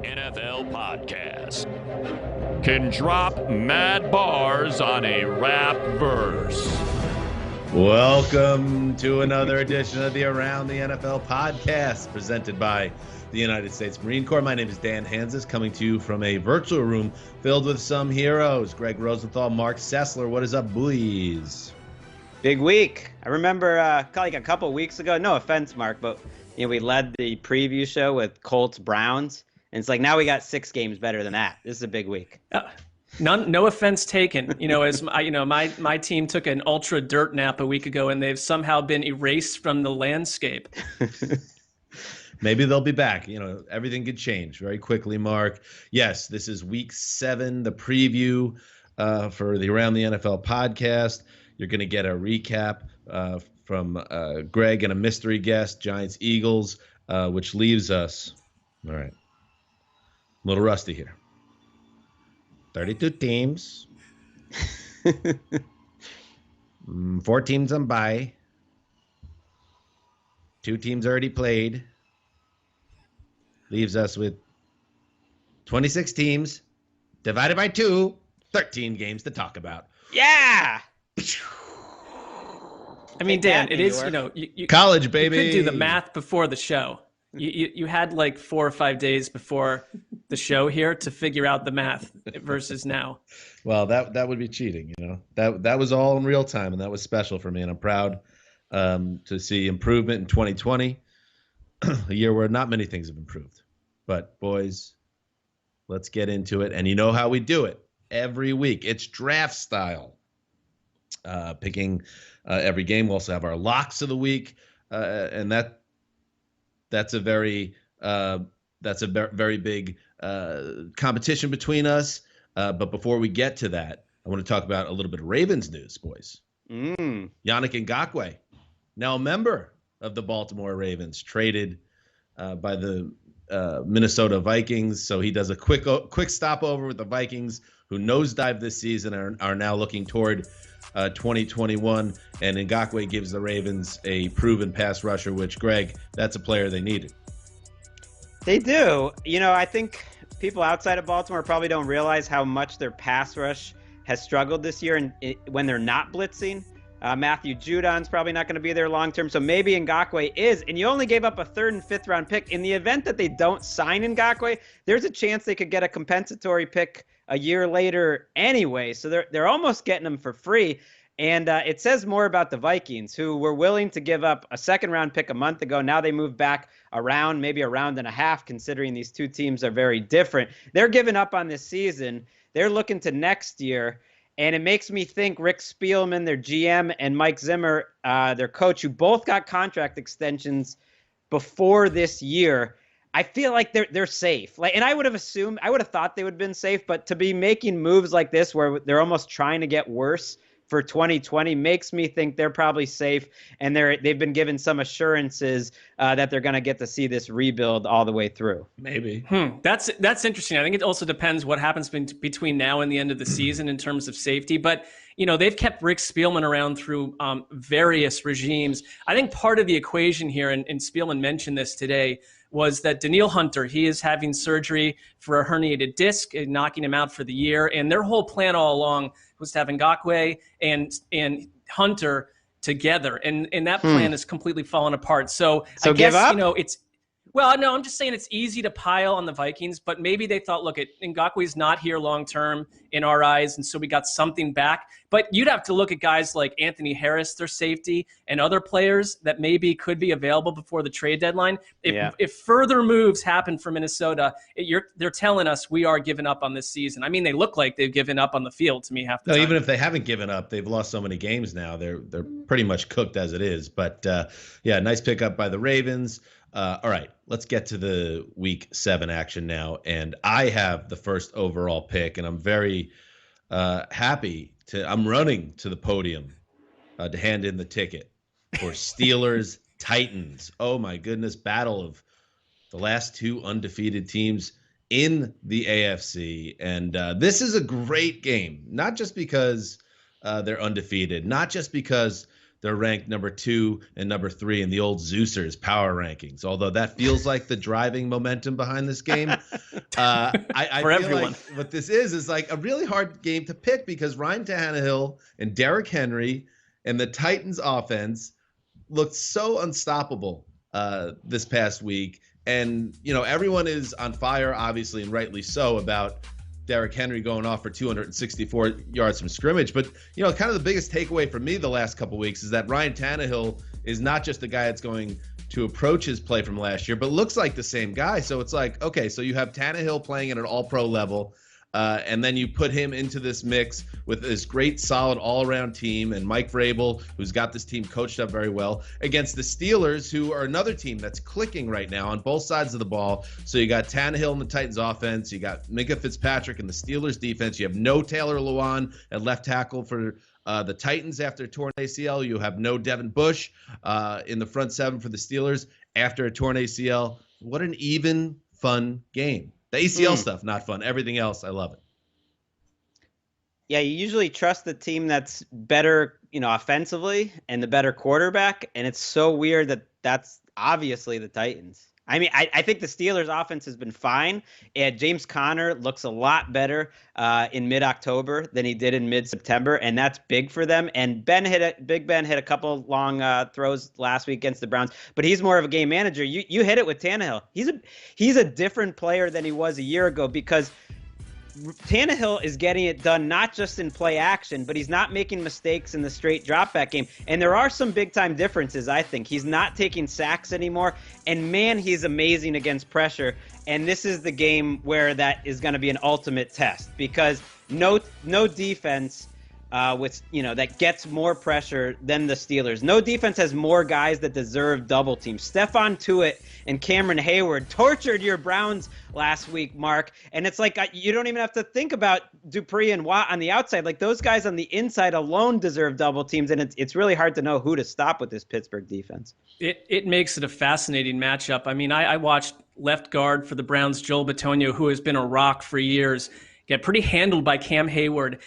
NFL podcast can drop mad bars on a rap verse. Welcome to another edition of the Around the NFL podcast presented by the United States Marine Corps. My name is Dan Hansis, coming to you from a virtual room filled with some heroes. Greg Rosenthal, Mark Sessler. What is up, boys? Big week. I remember like a couple weeks ago, no offense, Mark, but we led the preview show with Colts Browns. And it's like, now we got 6 games better than that. This is a big week. No offense taken. As my team took an ultra dirt nap a week ago, and they've somehow been erased from the landscape. Maybe they'll be back. Everything could change very quickly, Mark. Yes, this is week 7, the preview for the Around the NFL podcast. You're going to get a recap from Greg and a mystery guest, Giants Eagles, which leaves us. All right. A little rusty here. 32 teams. 4 teams on bye. 2 teams already played. Leaves us with 26 teams divided by 2. 13 games to talk about. Yeah. I mean, Dan, it is, you college, baby. You could do the math before the show. You had like 4 or 5 days before the show here to figure out the math versus now. Well, that would be cheating, That was all in real time, and that was special for me, and I'm proud to see improvement in 2020, a year where not many things have improved. But boys, let's get into it, and you know how we do it every week. It's draft style, picking every game. We'll also have our locks of the week, and that's a very big competition between us. But before we get to that, I want to talk about a little bit of Ravens news, boys. Yannick Ngakoue, now a member of the Baltimore Ravens, traded by the Minnesota Vikings. So he does a quick stopover with the Vikings, who nosedived this season and are now looking toward 2021, and Ngakoue gives the Ravens a proven pass rusher, which, Greg, that's a player they needed. They do. I think people outside of Baltimore probably don't realize how much their pass rush has struggled this year, and when they're not blitzing. Matthew Judon's probably not going to be there long term, so maybe Ngakoue is. And you only gave up a 3rd and 5th round pick. In the event that they don't sign Ngakoue, there's a chance they could get a compensatory pick a year later anyway. So they're almost getting them for free. And it says more about the Vikings, who were willing to give up a 2nd round pick a month ago. Now they move back around, maybe a round and a half, considering these 2 teams are very different. They're giving up on this season. They're looking to next year. And it makes me think Rick Spielman, their GM, and Mike Zimmer, their coach, who both got contract extensions before this year, I feel like they're safe. And I would have thought they would have been safe, but to be making moves like this where they're almost trying to get worse for 2020 makes me think they're probably safe, and they've been given some assurances that they're going to get to see this rebuild all the way through. Maybe. That's interesting. I think it also depends what happens between now and the end of the season in terms of safety. But they've kept Rick Spielman around through various regimes. I think part of the equation here, and Spielman mentioned this today, was that Danielle Hunter, he is having surgery for a herniated disc, knocking him out for the year. And their whole plan all along was to have Ngakoue and Hunter together. And that plan has completely fallen apart. So I guess, it's, well, no, I'm just saying it's easy to pile on the Vikings, but maybe they thought, look, Ngakoue's not here long-term in our eyes, and so we got something back. But you'd have to look at guys like Anthony Harris, their safety, and other players that maybe could be available before the trade deadline. If further moves happen for Minnesota, they're telling us we are giving up on this season. I mean, they look like they've given up on the field to me half the time. Even if they haven't given up, they've lost so many games now. They're pretty much cooked as it is. But, nice pickup by the Ravens. All right, let's get to the Week 7 action now. And I have the first overall pick, and I'm very happy I'm running to the podium to hand in the ticket for Steelers Titans. Oh my goodness, battle of the last two undefeated teams in the AFC. And this is a great game, not just because they're undefeated, not just because they're ranked number 2 and number 3 in the old Zeusers power rankings, although that feels like the driving momentum behind this game. I feel everyone. like what this is like a really hard game to pick because Ryan Tannehill and Derrick Henry and the Titans offense looked so unstoppable this past week. And, everyone is on fire, obviously, and rightly so, about Derrick Henry going off for 264 yards from scrimmage. But, kind of the biggest takeaway for me the last couple weeks is that Ryan Tannehill is not just a guy that's going to approach his play from last year, but looks like the same guy. So it's like, okay, so you have Tannehill playing at an all-pro level, and then you put him into this mix with this great, solid, all-around team, and Mike Vrabel, who's got this team coached up very well, against the Steelers, who are another team that's clicking right now on both sides of the ball. So you got Tannehill in the Titans offense, you got Minka Fitzpatrick in the Steelers defense, you have no Taylor Lewan at left tackle for the Titans after a torn ACL, you have no Devin Bush in the front seven for the Steelers after a torn ACL. What an even, fun game. The ACL stuff, not fun. Everything else, I love it. Yeah, you usually trust the team that's better, offensively and the better quarterback. And it's so weird that that's obviously the Titans. I mean, I think the Steelers' offense has been fine. And James Conner looks a lot better in mid-October than he did in mid-September, and that's big for them. And Big Ben hit a couple long throws last week against the Browns, but he's more of a game manager. You hit it with Tannehill. He's a different player than he was a year ago because Tannehill is getting it done not just in play action, but he's not making mistakes in the straight drop back game. And there are some big time differences, I think. He's not taking sacks anymore. And man, he's amazing against pressure. And this is the game where that is going to be an ultimate test because no defense that gets more pressure than the Steelers. No defense has more guys that deserve double teams. Stephon Tuitt and Cameron Hayward tortured your Browns last week, Mark. And it's like you don't even have to think about Dupree and Watt on the outside. Like those guys on the inside alone deserve double teams, and it's really hard to know who to stop with this Pittsburgh defense. It makes it a fascinating matchup. I mean, I watched left guard for the Browns, Joel Bitonio, who has been a rock for years, get pretty handled by Cam Hayward.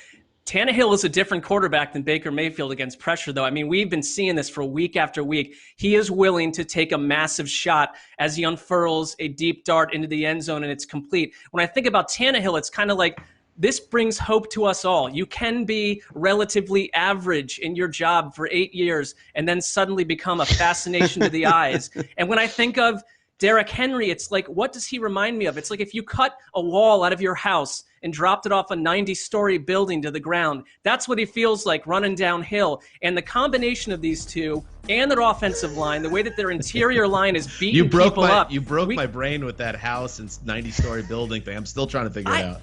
Tannehill is a different quarterback than Baker Mayfield against pressure, though. I mean, we've been seeing this for week after week. He is willing to take a massive shot as he unfurls a deep dart into the end zone, and it's complete. When I think about Tannehill, it's kind of like this brings hope to us all. You can be relatively average in your job for 8 years and then suddenly become a fascination to the eyes. And when I think of Derrick Henry, it's like, what does he remind me of? It's like if you cut a wall out of your house and dropped it off a 90-story building to the ground. That's what he feels like running downhill. And the combination of these two and their offensive line, the way that their interior line is beating people up. You broke my brain with that house and 90-story building thing. I'm still trying to figure it out.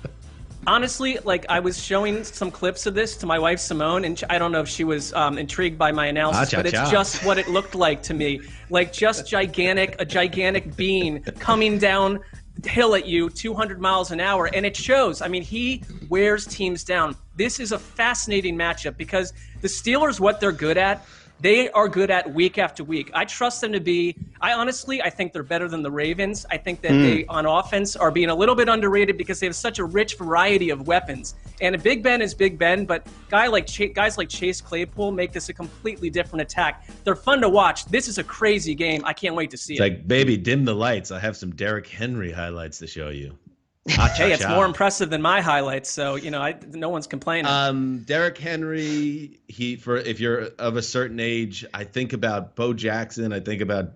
Honestly, like I was showing some clips of this to my wife Simone, and I don't know if she was intrigued by my analysis, but it's just what it looked like to me. Like just a gigantic bean coming down hill at you 200 miles an hour, and it shows. I mean, he wears teams down. This is a fascinating matchup because the Steelers, what they're good at, they are good at week after week. I trust them to be, I think they're better than the Ravens. I think that they, on offense, are being a little bit underrated because they have such a rich variety of weapons. And Big Ben is Big Ben, but guys like Chase Claypool make this a completely different attack. They're fun to watch. This is a crazy game. I can't wait to see it. It's like, baby, dim the lights. I have some Derrick Henry highlights to show you. Hey, it's more impressive than my highlights, so no one's complaining. Derrick Henry, if you're of a certain age, I think about Bo Jackson, I think about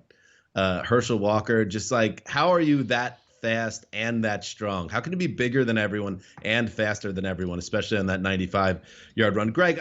Herschel Walker. Just like, how are you that fast and that strong? How can you be bigger than everyone and faster than everyone, especially on that 95-yard run? Greg,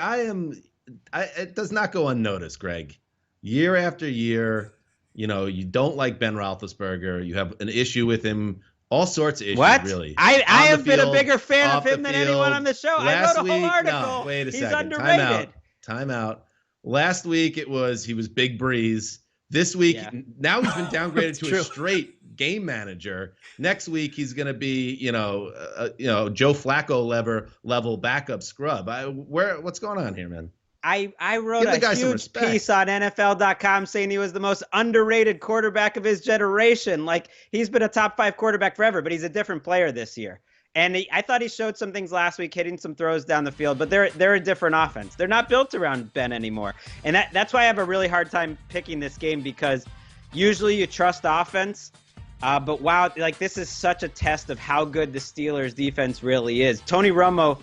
it does not go unnoticed, Greg. Year after year, you don't like Ben Roethlisberger. You have an issue with him. All sorts of issues, really. I have been a bigger fan of him than anyone on the show. I wrote a whole article. No, wait a second. He's underrated. Time out. Last week he was Big Breeze. This week, now he's been downgraded to a straight game manager. Next week he's going to be, Joe Flacco level backup scrub. What's going on here, man? I wrote a huge piece on NFL.com saying he was the most underrated quarterback of his generation. Like, he's been a top 5 quarterback forever, but he's a different player this year. And I thought he showed some things last week, hitting some throws down the field, but they're a different offense. They're not built around Ben anymore. And that's why I have a really hard time picking this game, because usually you trust offense. But wow, like, this is such a test of how good the Steelers defense really is. Tony Romo,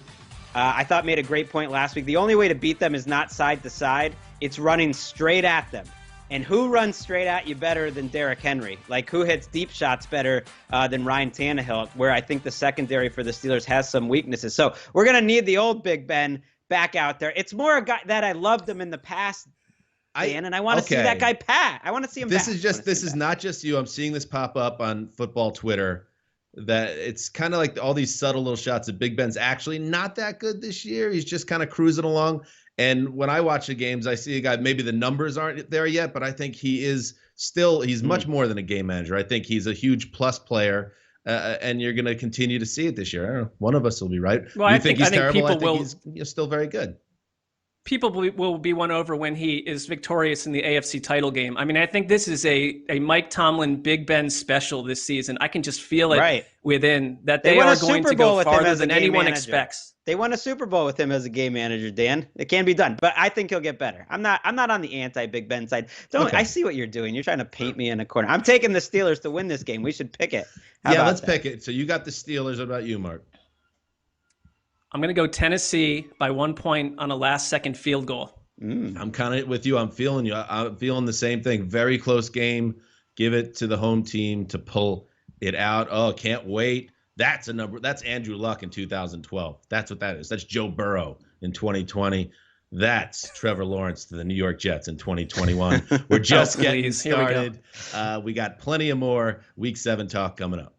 I thought, made a great point last week. The only way to beat them is not side to side. It's running straight at them. And who runs straight at you better than Derrick Henry? Like, who hits deep shots better than Ryan Tannehill, where I think the secondary for the Steelers has some weaknesses. So we're going to need the old Big Ben back out there. It's more a guy that I loved him in the past, Dan, and I want to see that guy pat. I want to see him This back. This is not just you. I'm seeing this pop up on football Twitter, that it's kind of like all these subtle little shots of Big Ben's actually not that good this year. He's just kind of cruising along. And when I watch the games, I see a guy, maybe the numbers aren't there yet, but I think he's much more than a game manager. I think he's a huge plus player, and you're going to continue to see it this year. I don't know. One of us will be right. Well, I think he's terrible. I think he's still very good. People will be won over when he is victorious in the AFC title game. I mean, I think this is a Mike Tomlin Big Ben special this season. I can just feel it within that they are going to go farther than anyone expects. They won a Super Bowl with him as a game manager, Dan. It can be done, but I think he'll get better. I'm not on the anti-Big Ben side. I see what you're doing. You're trying to paint me in a corner. I'm taking the Steelers to win this game. We should pick it. Let's pick it. So you got the Steelers. What about you, Mark? I'm going to go Tennessee by 1 point on a last-second field goal. I'm kind of with you. I'm feeling you. I'm feeling the same thing. Very close game. Give it to the home team to pull it out. Oh, can't wait. That's a number. That's Andrew Luck in 2012. That's what that is. That's Joe Burrow in 2020. That's Trevor Lawrence to the New York Jets in 2021. We're just getting started. We got plenty of more Week 7 talk coming up.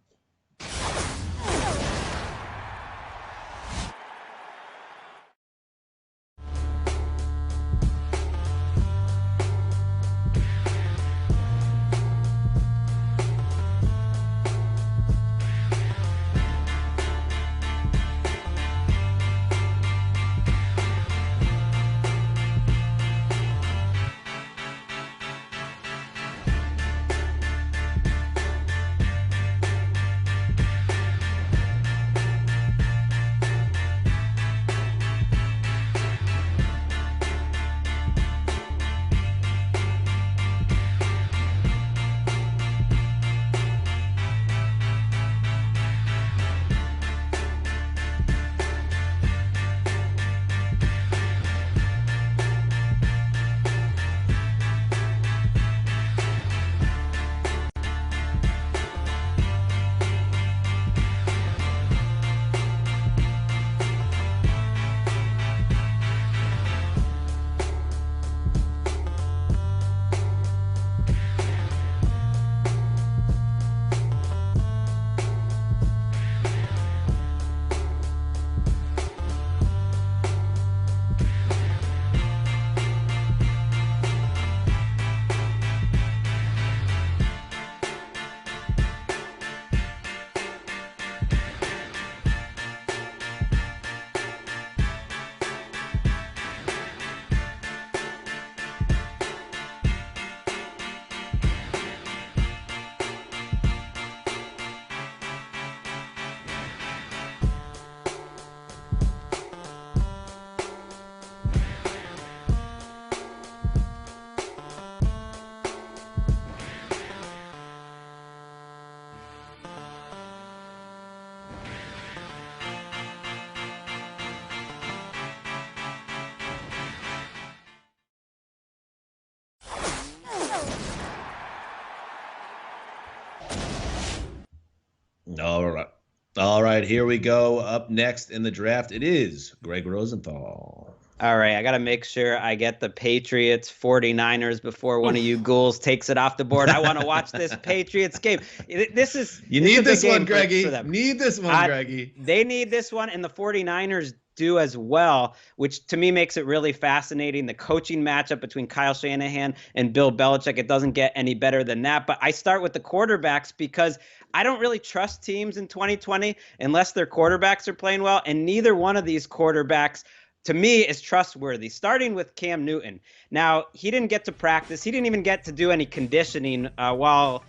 All right. All right, here we go. Up next in the draft, it is Greg Rosenthal. All right, I got to make sure I get the Patriots 49ers before one of you ghouls takes it off the board. I want to watch this Patriots game. This is You need this one, Greggy. Need this one, Greggy. They need this one, and the 49ers do as well, which to me makes it really fascinating. The coaching matchup between Kyle Shanahan and Bill Belichick, it doesn't get any better than that. But I start with the quarterbacks because I don't really trust teams in 2020 unless their quarterbacks are playing well, and neither one of these quarterbacks to me is trustworthy, starting with Cam Newton. Now, he didn't get to practice. He didn't even get to do any conditioning while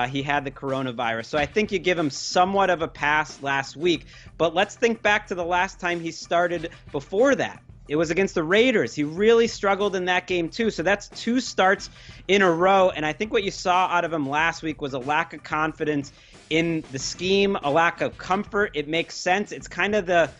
he had the coronavirus. So I think you give him somewhat of a pass last week. But let's think back to the last time he started before that. It was against the Raiders. He really struggled in that game too. So that's 2 starts in a row. And I think what you saw out of him last week was a lack of confidence in the scheme, a lack of comfort. It makes sense. It's kind of the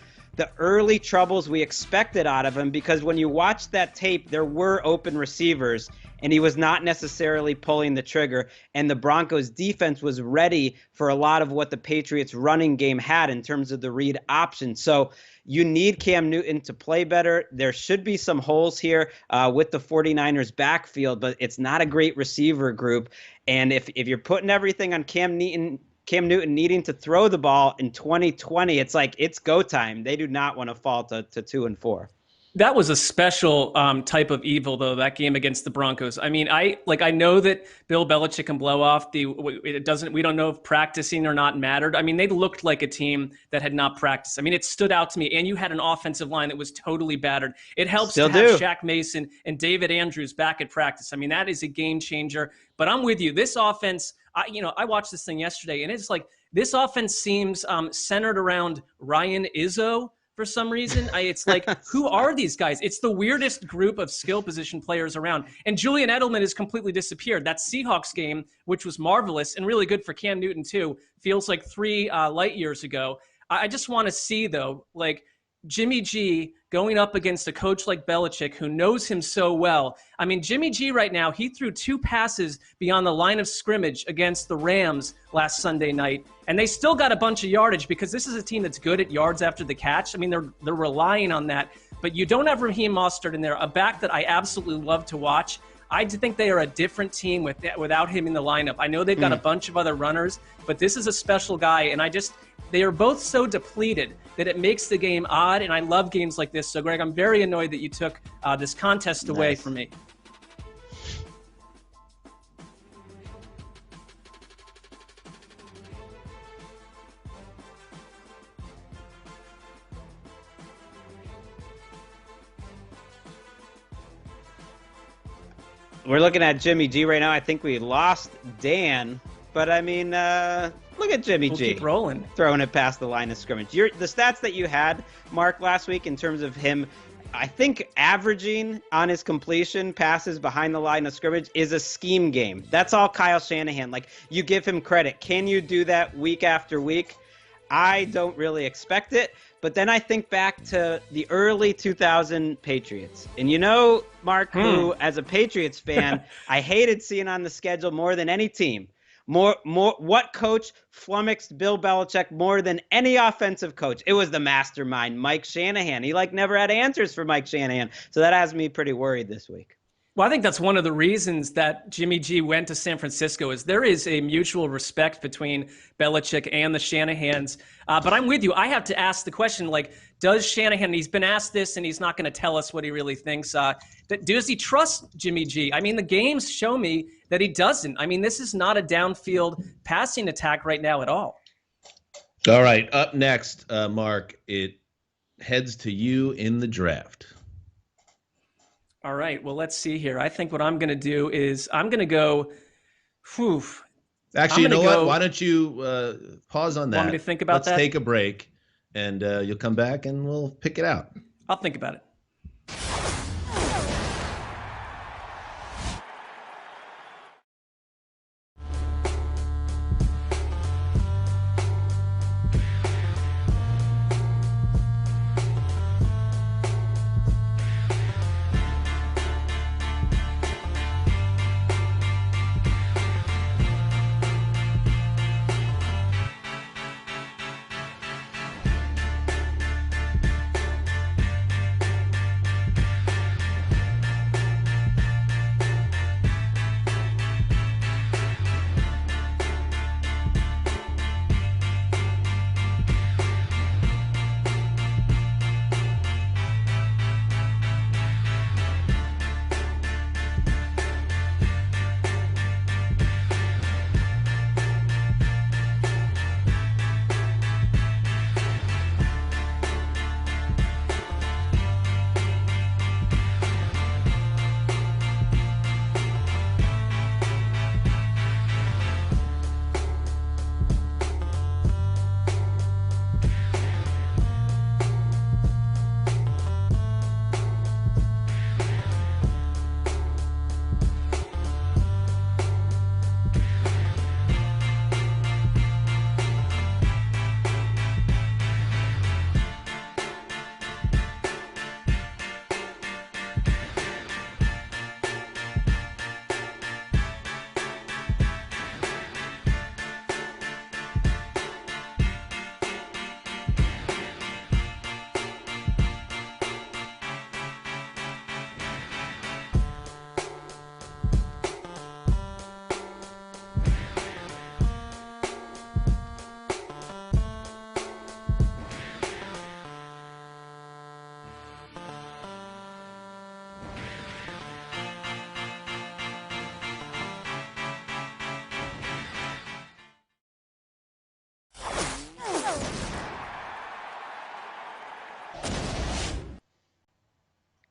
early troubles we expected out of him, because when you watch that tape, there were open receivers and he was not necessarily pulling the trigger. And the Broncos defense was ready for a lot of what the Patriots running game had in terms of the read option. So you need Cam Newton to play better. There should be some holes here with the 49ers backfield, but it's not a great receiver group. And if you're putting everything on Cam Newton needing to throw the ball in 2020, it's like it's go time. They do not want to fall to 2-4. That was a special type of evil, though, that game against the Broncos. I mean, I know that Bill Belichick can blow off we don't know if practicing or not mattered. I mean, they looked like a team that had not practiced. I mean, it stood out to me. And you had an offensive line that was totally battered. It helps to have Shaq Mason and David Andrews back at practice. I mean, that is a game changer. But I'm with you. This offense, I watched this thing yesterday, and it's like this offense seems centered around Ryan Izzo. For some reason, it's like, who are these guys? It's the weirdest group of skill position players around. And Julian Edelman has completely disappeared. That Seahawks game, which was marvelous and really good for Cam Newton too, feels like 3 light years ago. I just want to see, though, like Jimmy G going up against a coach like Belichick who knows him so well. I mean, Jimmy G right now, he threw 2 passes beyond the line of scrimmage against the Rams last Sunday night, and they still got a bunch of yardage because this is a team that's good at yards after the catch. I mean, they're relying on that. But you don't have Raheem Mostert in there, a back that I absolutely love to watch. I think they are a different team without him in the lineup. I know they've got a bunch of other runners, but this is a special guy, and they are both so depleted that it makes the game odd, and I love games like this. So, Greg, I'm very annoyed that you took this contest away from me. We're looking at Jimmy G right now. I think we lost Dan, but I mean, look at Jimmy G. Keep rolling. Throwing it past the line of scrimmage. The stats that you had, Mark, last week in terms of him, I think averaging on his completion passes behind the line of scrimmage is a scheme game. That's all Kyle Shanahan. Like, you give him credit. Can you do that week after week? I don't really expect it. But then I think back to the early 2000 Patriots. And you know, Mark, who, as a Patriots fan, I hated seeing on the schedule more than any team. What coach flummoxed Bill Belichick more than any offensive coach? It was the mastermind, Mike Shanahan. He never had answers for Mike Shanahan. So that has me pretty worried this week. Well, I think that's one of the reasons that Jimmy G went to San Francisco is there is a mutual respect between Belichick and the Shanahans. But I'm with you. I have to ask the question, does Shanahan, he's been asked this and he's not going to tell us what he really thinks. Does he trust Jimmy G? I mean, the games show me that he doesn't. I mean, this is not a downfield passing attack right now at all. All right. Up next, Mark, it heads to you in the draft. All right. Well, let's see here. I think what I'm going to do is I'm going to go. Actually, you know what? Why don't you pause on that? Want me to think about that? Let's take a break, and you'll come back, and we'll pick it out. I'll think about it.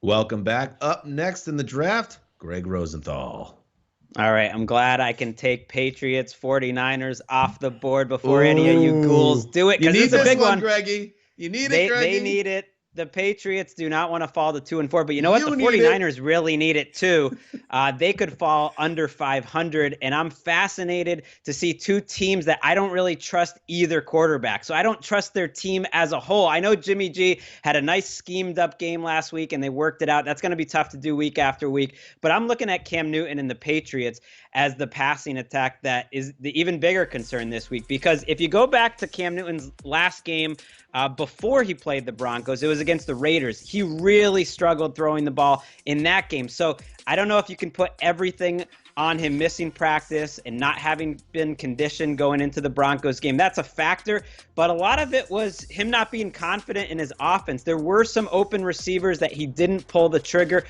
Welcome back. Up next in the draft, Greg Rosenthal. All right, I'm glad I can take Patriots 49ers off the board before any of you ghouls do it, because it's a big one. Greggy. You need it, Greggy. They need it. The Patriots do not want to fall to 2-4, but you know what? The 49ers really need it too. They could fall under 500, and I'm fascinated to see two teams that I don't really trust either quarterback. So I don't trust their team as a whole. I know Jimmy G had a nice schemed up game last week, and they worked it out. That's going to be tough to do week after week. But I'm looking at Cam Newton and the Patriots as the passing attack that is the even bigger concern this week. Because if you go back to Cam Newton's last game, before he played the Broncos, it was against the Raiders. He really struggled throwing the ball in that game. So I don't know if you can put everything on him missing practice and not having been conditioned going into the Broncos game. That's a factor, but a lot of it was him not being confident in his offense. There were some open receivers that he didn't pull the trigger.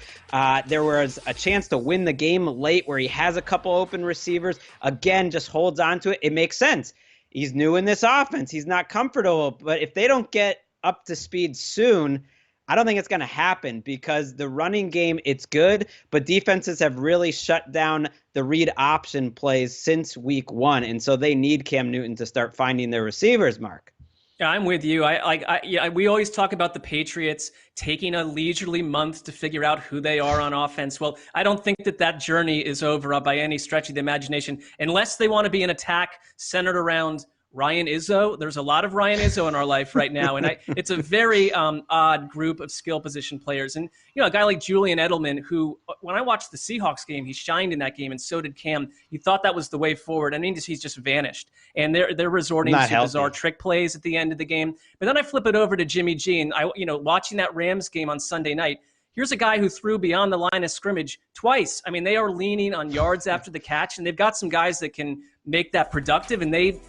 There was a chance to win the game late where he has a couple open receivers. Again, just holds on to it. It makes sense. He's new in this offense. He's not comfortable. But if they don't get up to speed soon, I don't think it's going to happen, because the running game, it's good, but defenses have really shut down the read option plays since week 1. And so they need Cam Newton to start finding their receivers, Mark. Yeah, I'm with you. We always talk about the Patriots taking a leisurely month to figure out who they are on offense. Well, I don't think that journey is over by any stretch of the imagination, unless they want to be an attack centered around Ryan Izzo. There's a lot of Ryan Izzo in our life right now, and it's a very odd group of skill position players. And a guy like Julian Edelman, who, when I watched the Seahawks game, he shined in that game, and so did Cam. You thought that was the way forward. I mean, he's just vanished, and they're resorting to bizarre trick plays at the end of the game. But then I flip it over to Jimmy G, and watching that Rams game on Sunday night. Here's a guy who threw beyond the line of scrimmage twice. I mean, they are leaning on yards after the catch, and they've got some guys that can make that productive, and they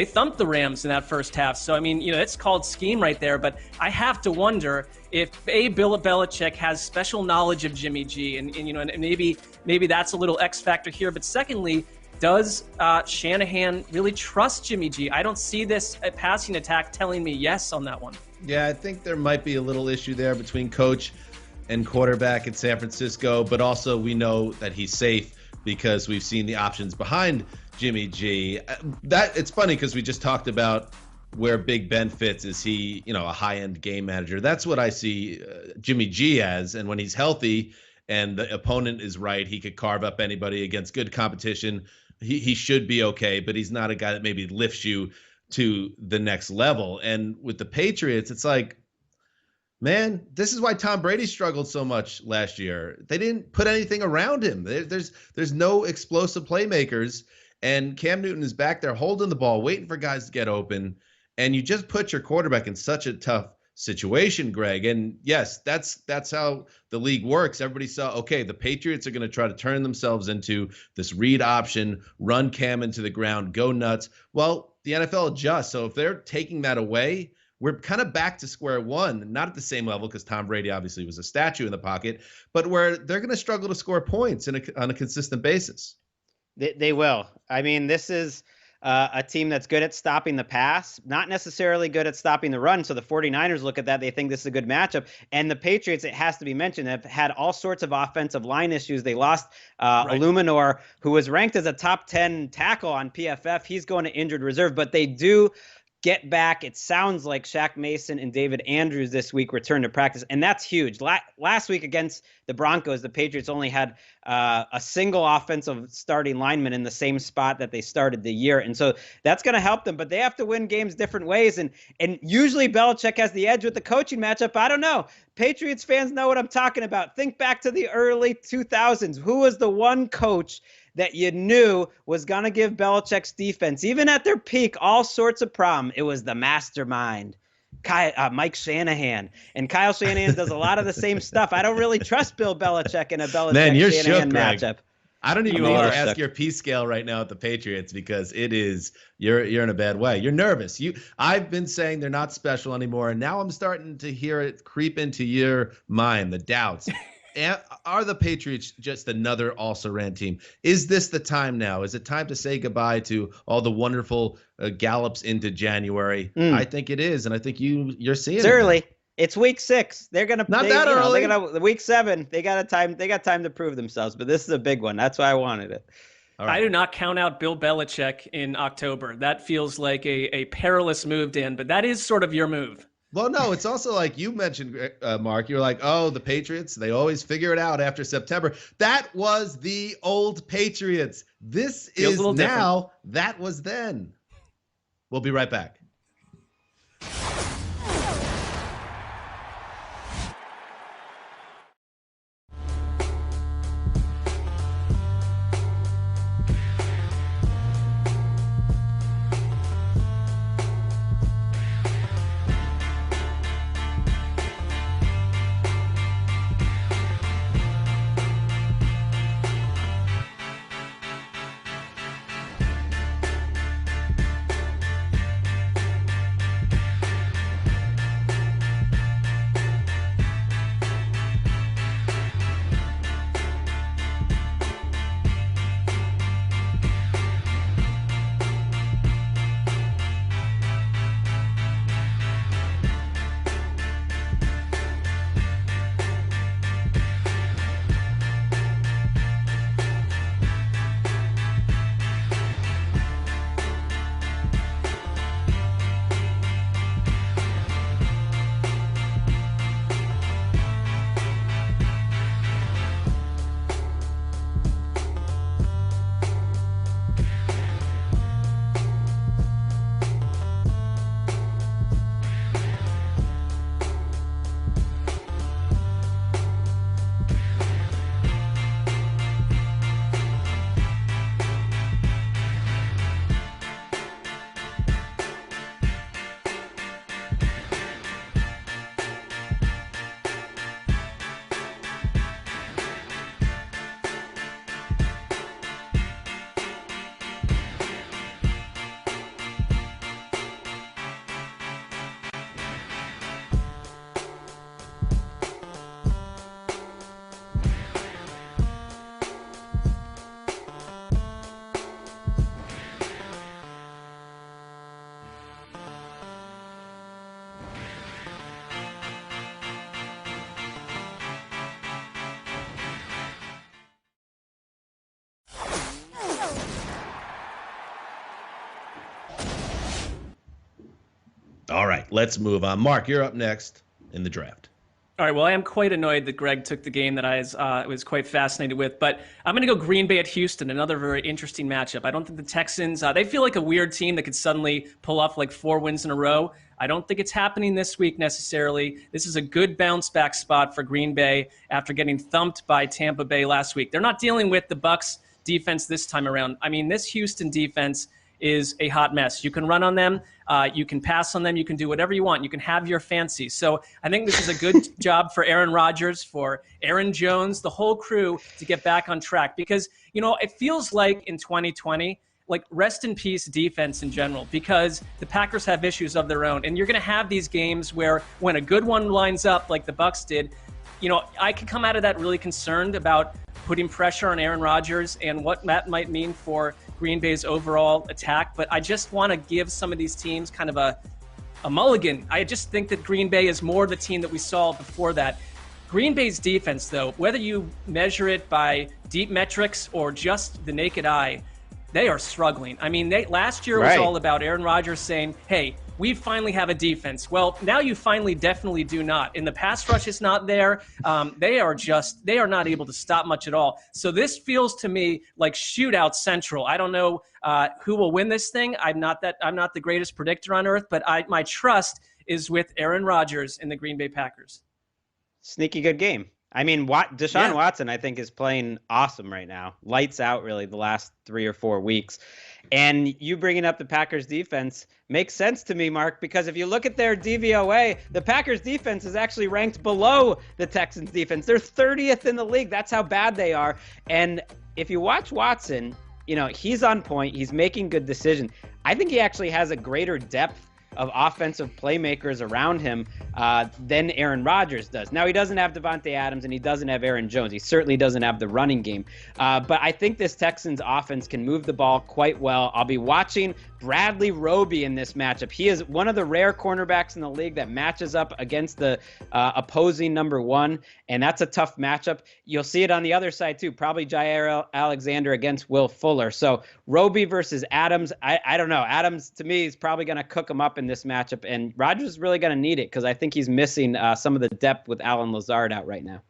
thumped the Rams in that first half. So, I mean, it's called scheme right there. But I have to wonder if Bill Belichick has special knowledge of Jimmy G, and maybe that's a little X factor here. But secondly, does Shanahan really trust Jimmy G? I don't see this passing attack telling me yes on that one. Yeah, I think there might be a little issue there between coach and quarterback in San Francisco, but also we know that he's safe because we've seen the options behind Jimmy G. That it's funny because we just talked about where Big Ben fits. Is he, a high-end game manager? That's what I see Jimmy G as. And when he's healthy and the opponent is right, he could carve up anybody against good competition. He should be okay, but he's not a guy that maybe lifts you to the next level. And with the Patriots, it's like, man, this is why Tom Brady struggled so much last year. They didn't put anything around him. There's no explosive playmakers. And Cam Newton is back there holding the ball, waiting for guys to get open. And you just put your quarterback in such a tough situation, Greg. And yes, that's how the league works. Everybody saw, okay, the Patriots are going to try to turn themselves into this read option, run Cam into the ground, go nuts. Well, the NFL adjusts. So if they're taking that away, we're kind of back to square one, not at the same level because Tom Brady obviously was a statue in the pocket, but where they're going to struggle to score points on a consistent basis. They will. I mean, this is a team that's good at stopping the pass, not necessarily good at stopping the run. So the 49ers look at that. They think this is a good matchup. And the Patriots, it has to be mentioned, have had all sorts of offensive line issues. They lost Illuminor, who was ranked as a top 10 tackle on PFF. He's going to injured reserve, but they do get back. It sounds like Shaq Mason and David Andrews this week return to practice, and that's huge. Last week against the Broncos, the Patriots only had a single offensive starting lineman in the same spot that they started the year, and so that's going to help them. But they have to win games different ways, and usually Belichick has the edge with the coaching matchup. I don't know. Patriots fans know what I'm talking about. Think back to the early 2000s. Who was the one coach that you knew was going to give Belichick's defense, even at their peak, all sorts of problem? It was the mastermind, Mike Shanahan. And Kyle Shanahan does a lot of the same stuff. I don't really trust Bill Belichick in a Belichick-Shanahan matchup. I don't even need to ask your P scale right now at the Patriots because it is you're in a bad way. You're nervous. I've been saying they're not special anymore, and now I'm starting to hear it creep into your mind, the doubts. Are the Patriots just another also-ran team? Is this the time now? Is it time to say goodbye to all the wonderful gallops into January? I think it is, and I think you're seeing it's early. It's week 6. They're gonna not that early. They're gonna week 7. They got time to prove themselves. But this is a big one. That's why I wanted it. All right. I do not count out Bill Belichick in October. That feels like a perilous move, Dan. But that is sort of your move. Well, no, it's also like you mentioned, Mark. You're like, oh, the Patriots, they always figure it out after September. That was the old Patriots. This is now. Different. That was then. We'll be right back. All right, let's move on. Mark, you're up next in the draft. All right, well, I am quite annoyed that Greg took the game that I was quite fascinated with, but I'm going to go Green Bay at Houston, another very interesting matchup. I don't think the Texans, they feel like a weird team that could suddenly pull off like 4 wins in a row. I don't think it's happening this week necessarily. This is a good bounce back spot for Green Bay after getting thumped by Tampa Bay last week. They're not dealing with the Bucs defense this time around. I mean, this Houston defense is a hot mess. You can run on them. You can pass on them. You can do whatever you want. You can have your fancy. So I think this is a good job for Aaron Rodgers, for Aaron Jones, the whole crew to get back on track. Because, you know, it feels like in 2020, like rest in peace defense in general, because the Packers have issues of their own. And you're going to have these games where when a good one lines up like the Bucs did, you know, I could come out of that really concerned about putting pressure on Aaron Rodgers and what that might mean for Green Bay's overall attack. But I just want to give some of these teams kind of a mulligan. I just think that Green Bay is more the team that we saw before that. Green Bay's defense, though, whether you measure it by deep metrics or just the naked eye, they are struggling. I mean, last year was all about Aaron Rodgers saying, hey, we finally have a defense. Well, now you finally definitely do not. And the pass rush is not there. They are not able to stop much at all. So this feels to me like shootout central. I don't know who will win this thing. I'm not the greatest predictor on earth, but my trust is with Aaron Rodgers and the Green Bay Packers. Sneaky good game. I mean, Deshaun Watson, I think, is playing awesome right now. Lights out, really, the last 3 or 4 weeks. And you bringing up the Packers defense makes sense to me, Mark, because if you look at their DVOA, the Packers defense is actually ranked below the Texans defense. They're 30th in the league. That's how bad they are. And if you watch Watson, you know, he's on point. He's making good decisions. I think he actually has a greater depth of offensive playmakers around him than Aaron Rodgers does. Now, he doesn't have Devontae Adams and he doesn't have Aaron Jones. He certainly doesn't have the running game. But I think this Texans offense can move the ball quite well. I'll be watching Bradley Roby in this matchup. He is one of the rare cornerbacks in the league that matches up against the opposing number one, and that's a tough matchup. You'll see it on the other side too, probably Jair Alexander against Will Fuller. So Roby versus Adams, I don't know. Adams, to me, is probably going to cook him up in this matchup, and Rodgers is really going to need it because I think he's missing some of the depth with Allen Lazard out right now.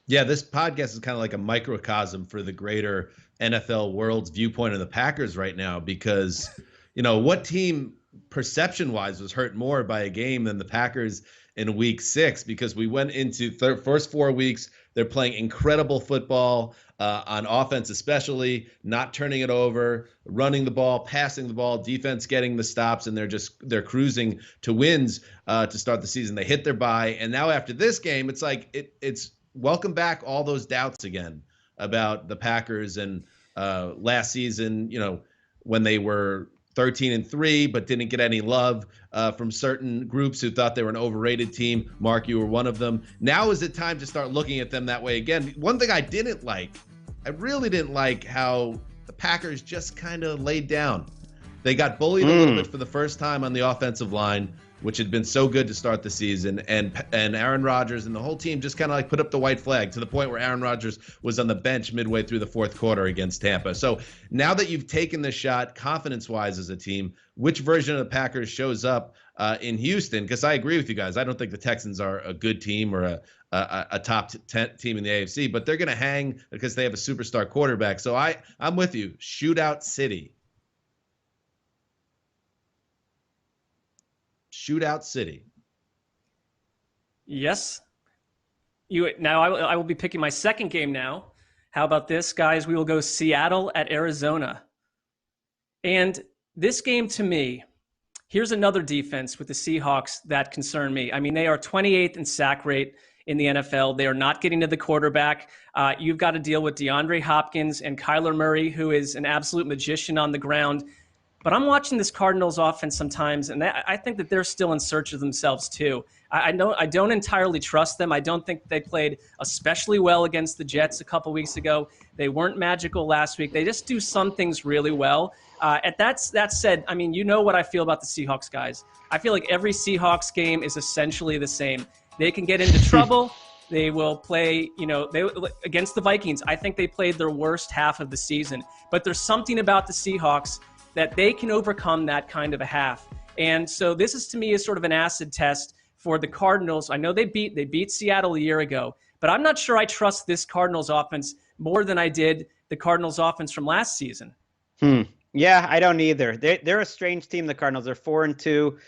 Yeah, this podcast is kind of like a microcosm for the greater NFL world's viewpoint of the Packers right now because, what team perception-wise was hurt more by a game than the Packers in week 6? Because we went into first 4 weeks, they're playing incredible football on offense especially, not turning it over, running the ball, passing the ball, defense getting the stops, and they're cruising to wins to start the season. They hit their bye, and now after this game, it's like it's welcome back all those doubts again about the Packers and last season, when they were 13-3, but didn't get any love from certain groups who thought they were an overrated team. Mark, you were one of them. Now is it time to start looking at them that way again? One thing I really didn't like how the Packers just kind of laid down. They got bullied a little bit for the first time on the offensive line, which had been so good to start the season, and Aaron Rodgers and the whole team just kind of like put up the white flag to the point where Aaron Rodgers was on the bench midway through the fourth quarter against Tampa. So now that you've taken the shot confidence-wise as a team, which version of the Packers shows up in Houston? Because I agree with you guys. I don't think the Texans are a good team or a top 10 team in the AFC, but they're going to hang because they have a superstar quarterback. So I'm with you. Shootout City. Shootout City. Yes. Now I will be picking my second game now. How about this, guys? We will go Seattle at Arizona. And this game, to me, here's another defense with the Seahawks that concern me. I mean, they are 28th in sack rate in the NFL. They are not getting to the quarterback. You've got to deal with DeAndre Hopkins and Kyler Murray, who is an absolute magician on the ground. But I'm watching this Cardinals offense sometimes, and I think that they're still in search of themselves too. I don't entirely trust them. I don't think they played especially well against the Jets a couple weeks ago. They weren't magical last week. They just do some things really well. That said, I mean, you know what I feel about the Seahawks, guys. I feel like every Seahawks game is essentially the same. They can get into trouble. They will play, against the Vikings. I think they played their worst half of the season. But there's something about the Seahawks that they can overcome that kind of a half. And so this is, to me, is sort of an acid test for the Cardinals. I know they beat Seattle a year ago, but I'm not sure I trust this Cardinals offense more than I did the Cardinals offense from last season. Yeah, I don't either. They're a strange team, the Cardinals. They're 4-2.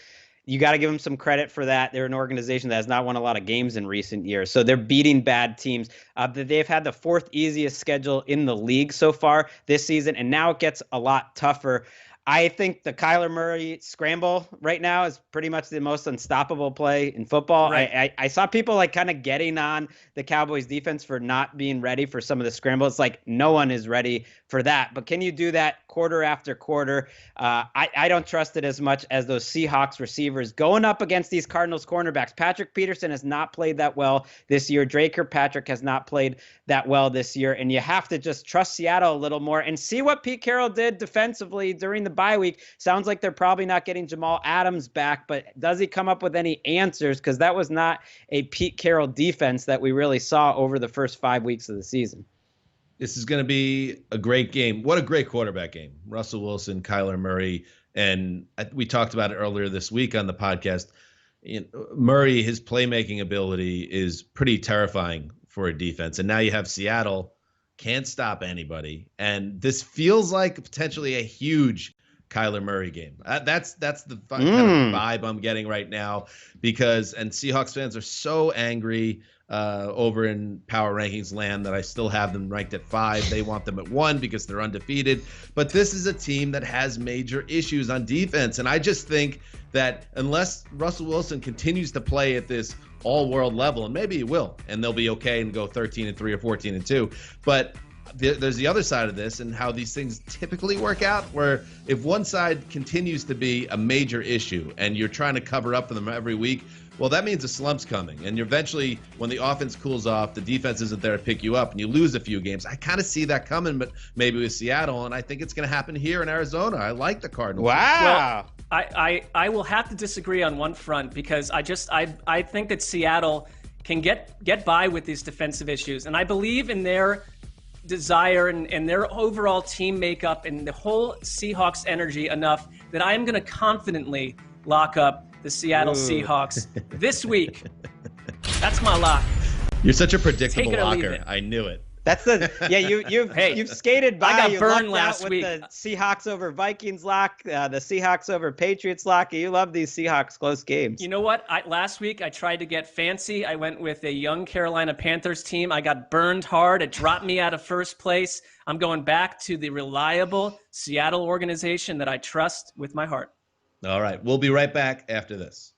You got to give them some credit for that. They're an organization that has not won a lot of games in recent years. So they're beating bad teams. They've had the 4th easiest schedule in the league so far this season, and now it gets a lot tougher. I think the Kyler Murray scramble right now is pretty much the most unstoppable play in football. Right. I saw people like kind of getting on the Cowboys defense for not being ready for some of the scrambles. It's like no one is ready for that. But can you do that quarter after quarter? I don't trust it as much as those Seahawks receivers going up against these Cardinals cornerbacks. Patrick Peterson has not played that well this year. Drake Kirkpatrick has not played that well this year. And you have to just trust Seattle a little more and see what Pete Carroll did defensively during the bye week. Sounds like they're probably not getting Jamal Adams back, but does he come up with any answers? Because that was not a Pete Carroll defense that we really saw over the first 5 weeks of the season. This is going to be a great game. What a great quarterback game. Russell Wilson, Kyler Murray, and we talked about it earlier this week on the podcast. Murray, his playmaking ability is pretty terrifying for a defense. And now you have Seattle, can't stop anybody. And this feels like potentially a huge Kyler Murray game. That's the kind of vibe I'm getting right now because Seahawks fans are so angry over in power rankings land that I still have them ranked at 5. They want them at 1 because they're undefeated. But this is a team that has major issues on defense. And I just think that unless Russell Wilson continues to play at this all-world level, and maybe he will, and they'll be okay and go 13-3 or 14-2. But there's the other side of this and how these things typically work out, where if one side continues to be a major issue and you're trying to cover up for them every week, well, that means a slump's coming. And eventually, when the offense cools off, the defense isn't there to pick you up, and you lose a few games. I kind of see that coming, but maybe with Seattle, and I think it's going to happen here in Arizona. I like the Cardinals. Wow. Well, I will have to disagree on one front, because I think that Seattle can get by with these defensive issues, and I believe in their desire and their overall team makeup and the whole Seahawks energy enough that I am going to confidently lock up the Seattle Seahawks this week. That's my lock. You're such a predictable locker. it. I knew it. That's you've skated by. I got you burned lucked last out week. with the Seahawks over Vikings lock, the Seahawks over Patriots lock. You love these Seahawks close games. You know what? Last week I tried to get fancy. I went with a young Carolina Panthers team. I got burned hard. It dropped me out of first place. I'm going back to the reliable Seattle organization that I trust with my heart. All right. We'll be right back after this.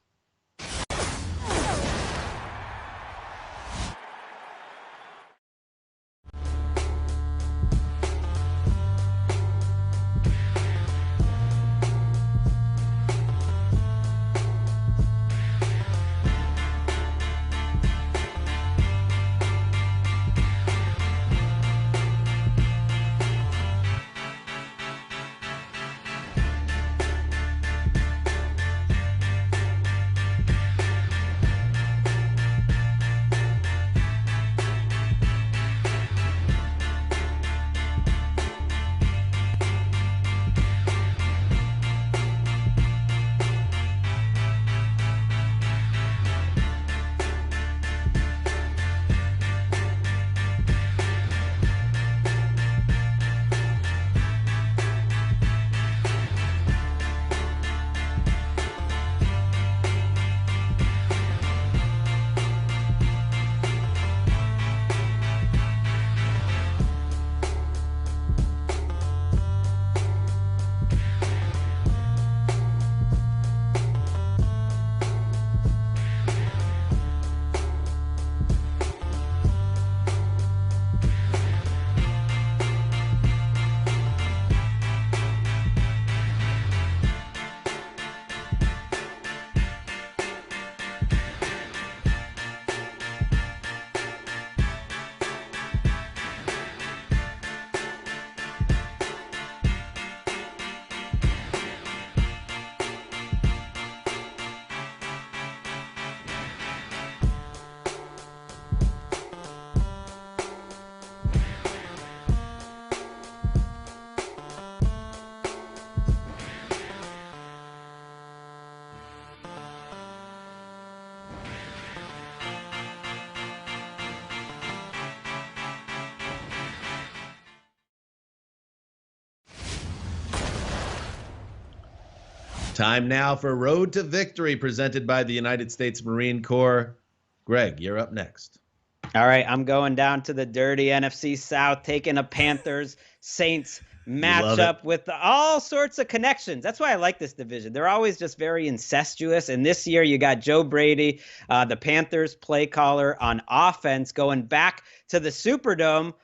Time now for Road to Victory, presented by the United States Marine Corps. Greg, you're up next. All right, I'm going down to the dirty NFC South, taking a Panthers Saints matchup with all sorts of connections. That's why I like this division. They're always just very incestuous. And this year you got Joe Brady, the Panthers play caller on offense, going back to the Superdome,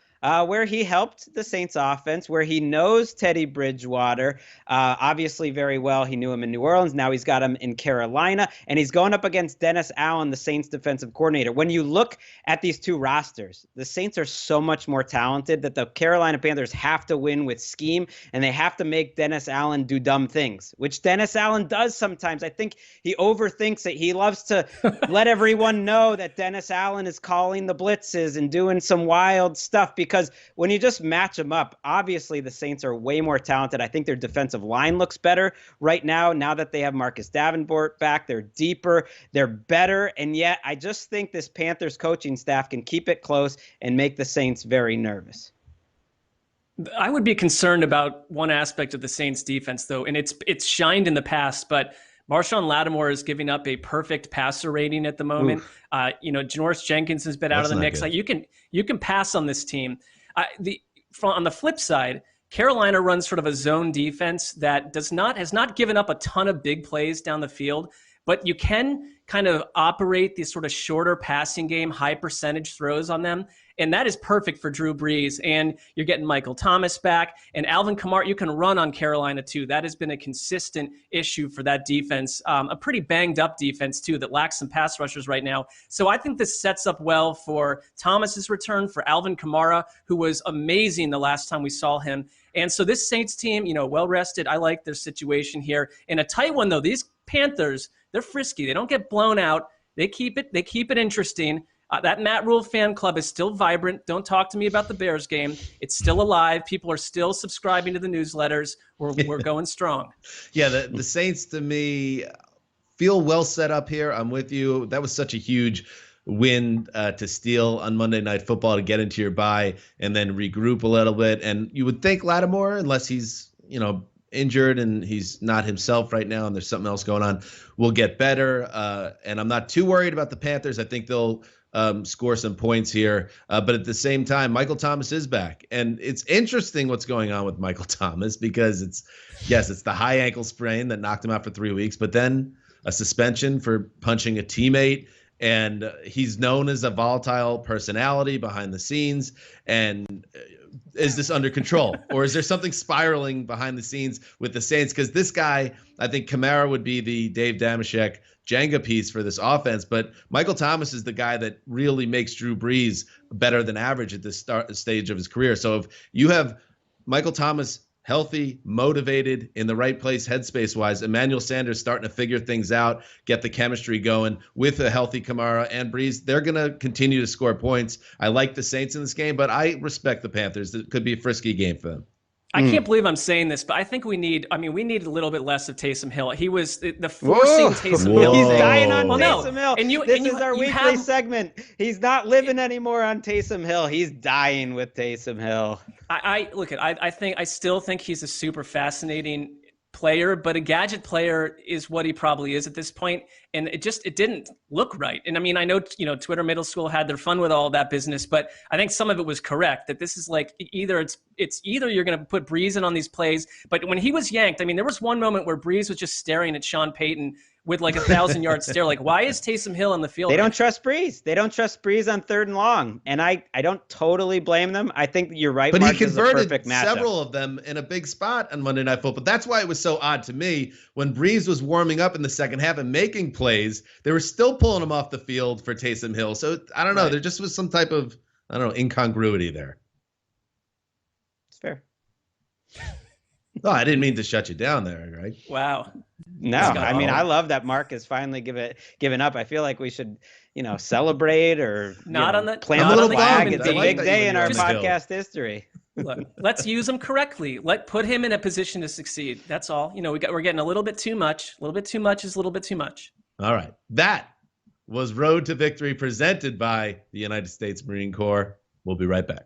where he helped the Saints offense, where he knows Teddy Bridgewater, obviously very well. He knew him in New Orleans. Now he's got him in Carolina, and he's going up against Dennis Allen, the Saints defensive coordinator. When you look at these two rosters, the Saints are so much more talented that the Carolina Panthers have to win with scheme, and they have to make Dennis Allen do dumb things, which Dennis Allen does sometimes. I think he overthinks it. He loves to let everyone know that Dennis Allen is calling the blitzes and doing some wild stuff, because when you just match them up, obviously the Saints are way more talented. I think their defensive line looks better right now that they have Marcus Davenport back. They're deeper, they're better, and yet I just think this Panthers coaching staff can keep it close and make the Saints very nervous. I would be concerned about one aspect of the Saints defense, though, and it's shined in the past, but Marshawn Lattimore is giving up a perfect passer rating at the moment. Janoris Jenkins has been out of the mix. Like, you can pass on this team. On the flip side, Carolina runs sort of a zone defense that has not given up a ton of big plays down the field, but you can kind of operate these sort of shorter passing game, high percentage throws on them. And that is perfect for Drew Brees. And you're getting Michael Thomas back. And Alvin Kamara, you can run on Carolina, too. That has been a consistent issue for that defense. A pretty banged-up defense, too, that lacks some pass rushers right now. So I think this sets up well for Thomas's return, for Alvin Kamara, who was amazing the last time we saw him. And so this Saints team, well-rested. I like their situation here. In a tight one, though, these Panthers, they're frisky. They don't get blown out. They keep it interesting. That Matt Rule fan club is still vibrant. Don't talk to me about the Bears game. It's still alive. People are still subscribing to the newsletters. We're going strong. Yeah, the Saints, to me, feel well set up here. I'm with you. That was such a huge win to steal on Monday Night Football to get into your bye and then regroup a little bit. And you would think Lattimore, unless he's, injured and he's not himself right now and there's something else going on, will get better. And I'm not too worried about the Panthers. I think they'll score some points here. But at the same time, Michael Thomas is back. And it's interesting what's going on with Michael Thomas because it's the high ankle sprain that knocked him out for 3 weeks, but then a suspension for punching a teammate. And he's known as a volatile personality behind the scenes. And is this under control? Or is there something spiraling behind the scenes with the Saints? Because this guy, I think Kamara would be the Dave Damashek Jenga piece for this offense. But Michael Thomas is the guy that really makes Drew Brees better than average at this stage of his career. So if you have Michael Thomas healthy, motivated, in the right place headspace-wise, Emmanuel Sanders starting to figure things out, get the chemistry going with a healthy Kamara and Brees, they're going to continue to score points. I like the Saints in this game, but I respect the Panthers. It could be a frisky game for them. I can't believe I'm saying this, but I think we need a little bit less of Taysom Hill. He was the forcing Taysom Hill. He's dying on Taysom Hill. And this is our weekly segment. He's not living anymore on Taysom Hill. He's dying with Taysom Hill. I still think he's a super fascinating player, but a gadget player is what he probably is at this point. And it didn't look right. And I mean, I know, Twitter middle school had their fun with all of that business, but I think some of it was correct that this is like either you're going to put Brees in on these plays, but when he was yanked, I mean, there was one moment where Brees was just staring at Sean Payton with like 1,000-yard stare. Like, why is Taysom Hill on the field? They don't trust Brees. They don't trust Brees on 3rd and long. And I don't totally blame them. I think you're right, but Mark, he converted perfect several of them in a big spot on Monday Night Football. That's why it was so odd to me when Brees was warming up in the second half and making plays. They were still pulling him off the field for Taysom Hill. So I don't know. Right. There just was some type of, incongruity there. It's fair. Oh, I didn't mean to shut you down there, right? Wow. No, I mean, I love that Mark has finally given up. I feel like we should, celebrate or plant a little flag. It's a big day in our podcast history. Look, let's use him correctly. Put him in a position to succeed. That's all. We're getting a little bit too much. A little bit too much is a little bit too much. All right. That was Road to Victory presented by the United States Marine Corps. We'll be right back.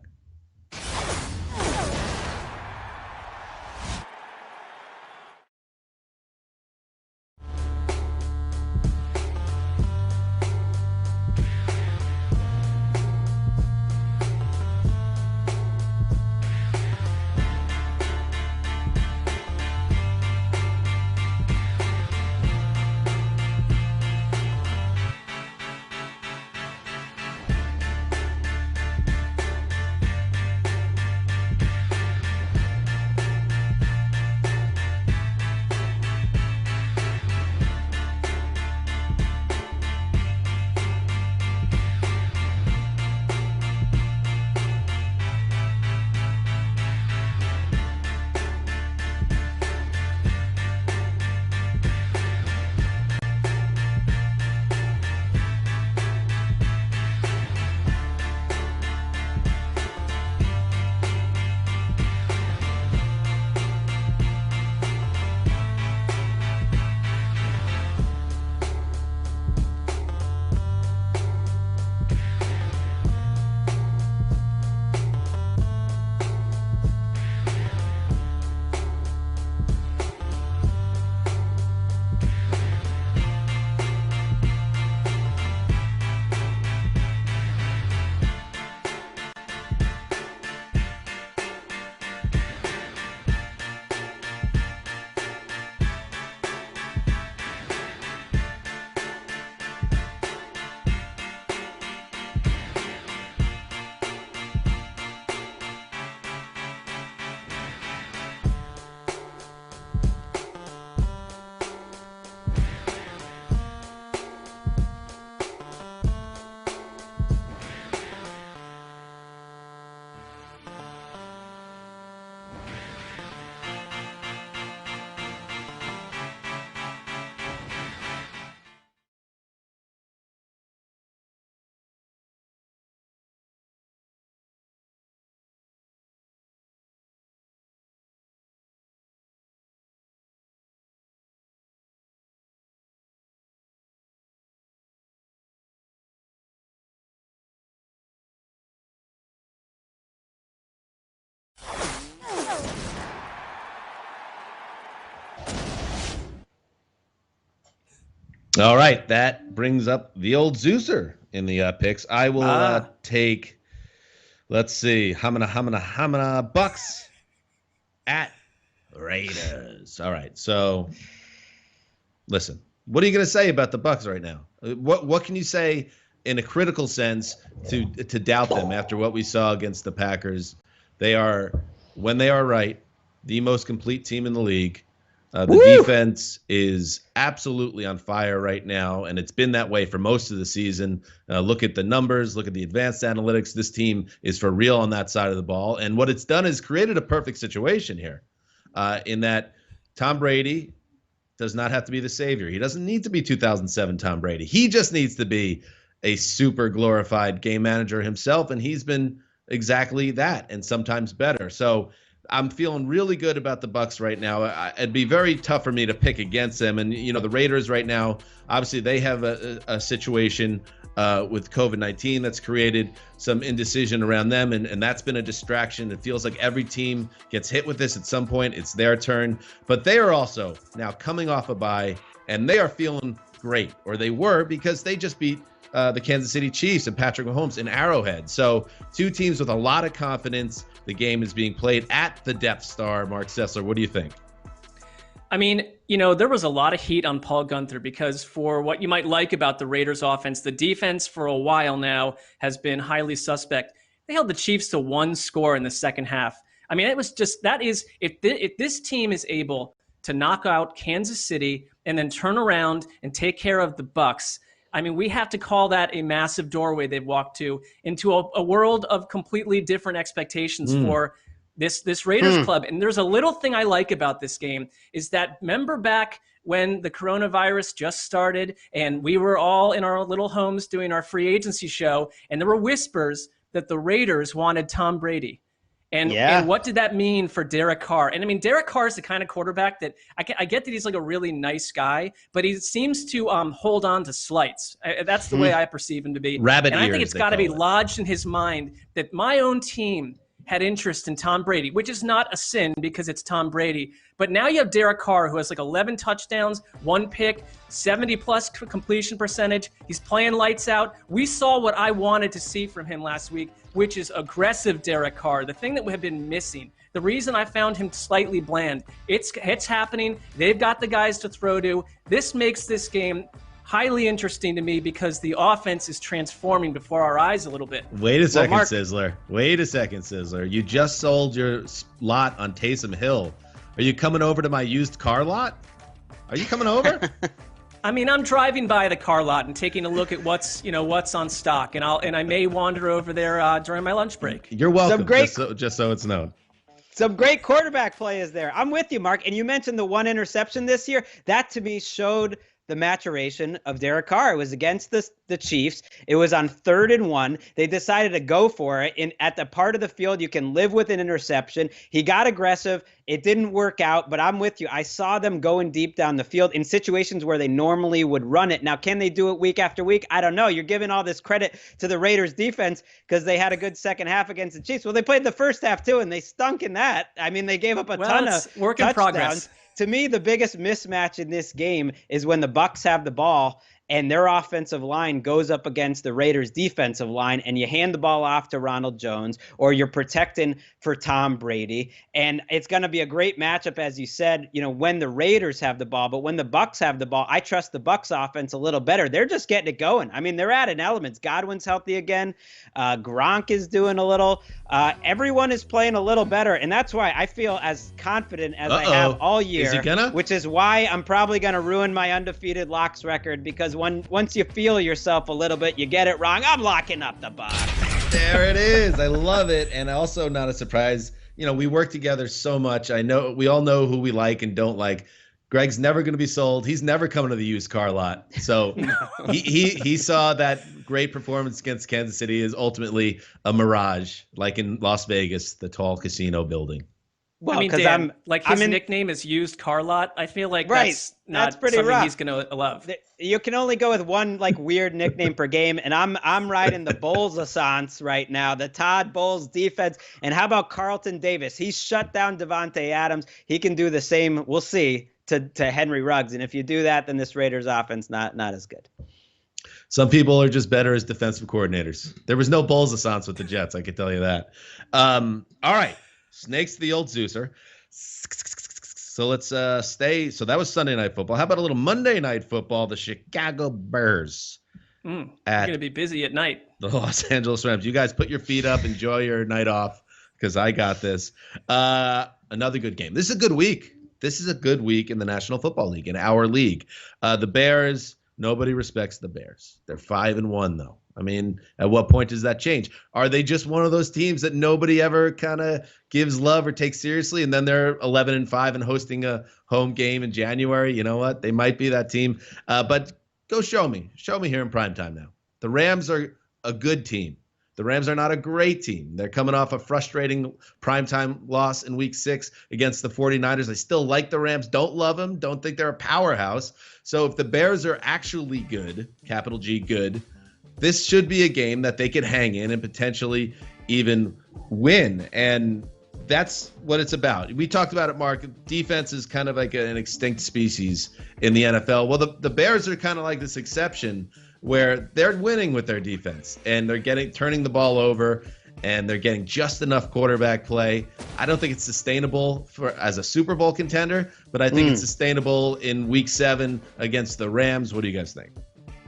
All right, that brings up the old Zeuser in the picks. I will take, let's see, Hamana Bucks at Raiders. All right, so listen, what are you going to say about the Bucks right now? What can you say in a critical sense to doubt them after what we saw against the Packers? They are, when they are right, the most complete team in the league. The defense is absolutely on fire right now, and it's been that way for most of the season. Look at the numbers, look at the advanced analytics. This team is for real on that side of the ball. And what it's done is created a perfect situation here in that Tom Brady does not have to be the savior. He doesn't need to be 2007 Tom Brady. He just needs to be a super glorified game manager himself, and he's been exactly that and sometimes better. So I'm feeling really good about the Bucks right now. It'd be very tough for me to pick against them. And, you know, the Raiders right now, obviously they have a situation with COVID-19 that's created some indecision around them. And that's been a distraction. It feels like every team gets hit with this at some point. It's their turn. But they are also now coming off a bye, and they are feeling great, or they were, because they just beat the Kansas City Chiefs and Patrick Mahomes in Arrowhead. So two teams with a lot of confidence. The game is being played at the Death Star. Mark Sessler, what do you think? I mean, you know, there was a lot of heat on Paul Guenther because for what you might like about the Raiders offense, the defense for a while now has been highly suspect. They held the Chiefs to 1 score in the second half. I mean, it was just, that is, if this team is able to knock out Kansas City and then turn around and take care of the Bucks, I mean, we have to call that a massive doorway they've walked to into a world of completely different expectations for this Raiders club. And there's a little thing I like about this game is that, remember back when the coronavirus just started and we were all in our little homes doing our free agency show, and there were whispers that the Raiders wanted Tom Brady. And what did that mean for Derek Carr? And I mean, Derek Carr is the kind of quarterback that I get that he's like a really nice guy, but he seems to hold on to slights. That's the way I perceive him to be. Rabbit and I think ears, it's got to be lodged in his mind that my own team had interest in Tom Brady, which is not a sin because it's Tom Brady. But now you have Derek Carr, who has like 11 touchdowns, 1 pick, 70-plus completion percentage. He's playing lights out. We saw what I wanted to see from him last week, which is aggressive Derek Carr, the thing that we have been missing. The reason I found him slightly bland, it's happening. They've got the guys to throw to. This makes this game highly interesting to me because the offense is transforming before our eyes a little bit. Wait a second, Sizzler. Wait a second, Sizzler. You just sold your lot on Taysom Hill. Are you coming over to my used car lot? Are you coming over? I mean, I'm driving by the car lot and taking a look at what's on stock, and I may wander over there during my lunch break. You're welcome. Just so it's known. Some great quarterback play is there. I'm with you, Mark. And you mentioned the 1 interception this year. That, to me, showed the maturation of Derek Carr. It was against the Chiefs. It was on 3rd and 1. They decided to go for it. At the part of the field, you can live with an interception. He got aggressive. It didn't work out, but I'm with you. I saw them going deep down the field in situations where they normally would run it. Now, can they do it week after week? I don't know. You're giving all this credit to the Raiders defense because they had a good second half against the Chiefs. Well, they played the first half too, and they stunk in that. I mean, they gave up a ton of work in progress. To me, the biggest mismatch in this game is when the Bucs have the ball and their offensive line goes up against the Raiders' defensive line, and you hand the ball off to Ronald Jones, or you're protecting for Tom Brady. And it's going to be a great matchup, as you said, when the Raiders have the ball. But when the Bucs have the ball, I trust the Bucs offense a little better. They're just getting it going. I mean, they're adding elements. Godwin's healthy again. Gronk is doing a little. Everyone is playing a little better, and that's why I feel as confident as I have all year. Is he gonna? Which is why I'm probably going to ruin my undefeated locks record, because once you feel yourself a little bit, you get it wrong. I'm locking up the Bucs. There it is. I love it. And also, not a surprise, we work together so much. I know we all know who we like and don't like. Greg's never going to be sold. He's never coming to the used car lot. So he saw that great performance against Kansas City is ultimately a mirage, like in Las Vegas, the tall casino building. Well, I mean, Dan, his nickname is Used Car Lot. I feel like that's pretty something rough. He's going to love. You can only go with one weird nickname per game, and I'm riding the Bowles-assance right now, the Todd Bowles defense. And how about Carlton Davis? He's shut down Devontae Adams. He can do the same. We'll see to Henry Ruggs. And if you do that, then this Raiders offense not as good. Some people are just better as defensive coordinators. There was no bowls assance with the Jets, I can tell you that. All right, snakes to the old Zeuser. So let's stay. So that was Sunday Night Football. How about a little Monday Night Football? The Chicago Bears. You're going to be busy at night. The Los Angeles Rams. You guys put your feet up. Enjoy your night off because I got this. Another good game. This is a good week. This is a good week in the National Football League, in our league. The Bears, nobody respects the Bears. They're 5-1, though. I mean, at what point does that change? Are they just one of those teams that nobody ever kind of gives love or takes seriously, and then they're 11-5 and hosting a home game in January? You know what? They might be that team. But go show me. Show me here in primetime now. The Rams are a good team. The Rams are not a great team. They're coming off a frustrating primetime loss in Week 6 against the 49ers. I still like the Rams. Don't love them. Don't think they're a powerhouse. So if the Bears are actually good, capital G good, this should be a game that they could hang in and potentially even win. And that's what it's about. We talked about it, Mark. Defense is kind of like an extinct species in the NFL. Well, the Bears are kind of like this exception where they're winning with their defense and they're turning the ball over and they're getting just enough quarterback play. I don't think it's sustainable as a Super Bowl contender, but I think it's sustainable in Week 7 against the Rams. What do you guys think?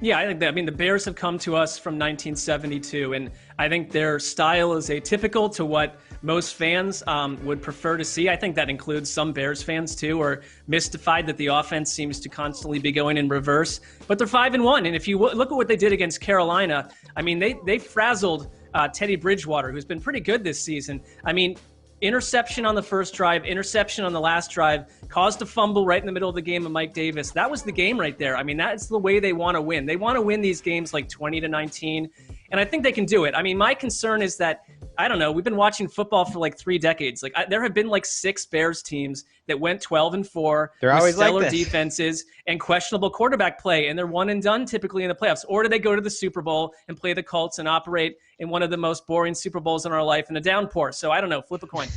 Yeah, I think that. I mean, the Bears have come to us from 1972, and I think their style is atypical to what most fans would prefer to see. I think that includes some Bears fans, too, who are mystified that the offense seems to constantly be going in reverse. But they're 5-1, and if you look at what they did against Carolina, I mean, they frazzled Teddy Bridgewater, who's been pretty good this season. I mean, interception on the first drive, interception on the last drive, caused a fumble right in the middle of the game of Mike Davis. That was the game right there. I mean, that's the way they want to win. They want to win these games like 20-19, and I think they can do it. I mean, my concern is that, I don't know, we've been watching football for like 3 decades. Like there have been like 6 Bears teams that went 12-4. They're always stellar like this. Defenses and questionable quarterback play, and they're one and done typically in the playoffs. Or do they go to the Super Bowl and play the Colts and operate in one of the most boring Super Bowls in our life in a downpour? So I don't know, flip a coin.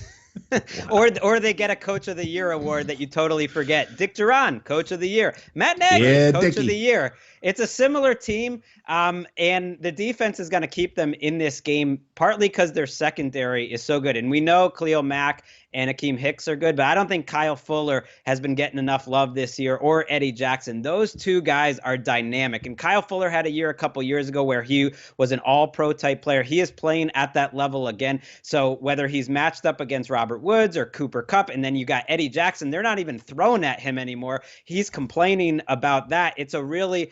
Or they get a Coach of the Year award that you totally forget. Dick Duran, Coach of the Year. Matt Nagy, Coach of the Year. It's a similar team, and the defense is going to keep them in this game, partly because their secondary is so good. And we know Khalil Mack and Akeem Hicks are good, but I don't think Kyle Fuller has been getting enough love this year, or Eddie Jackson. Those two guys are dynamic. And Kyle Fuller had a year a couple years ago where he was an all-pro type player. He is playing at that level again. So whether he's matched up against Robert Woods or Cooper Kupp, and then you got Eddie Jackson, they're not even throwing at him anymore. He's complaining about that. It's a really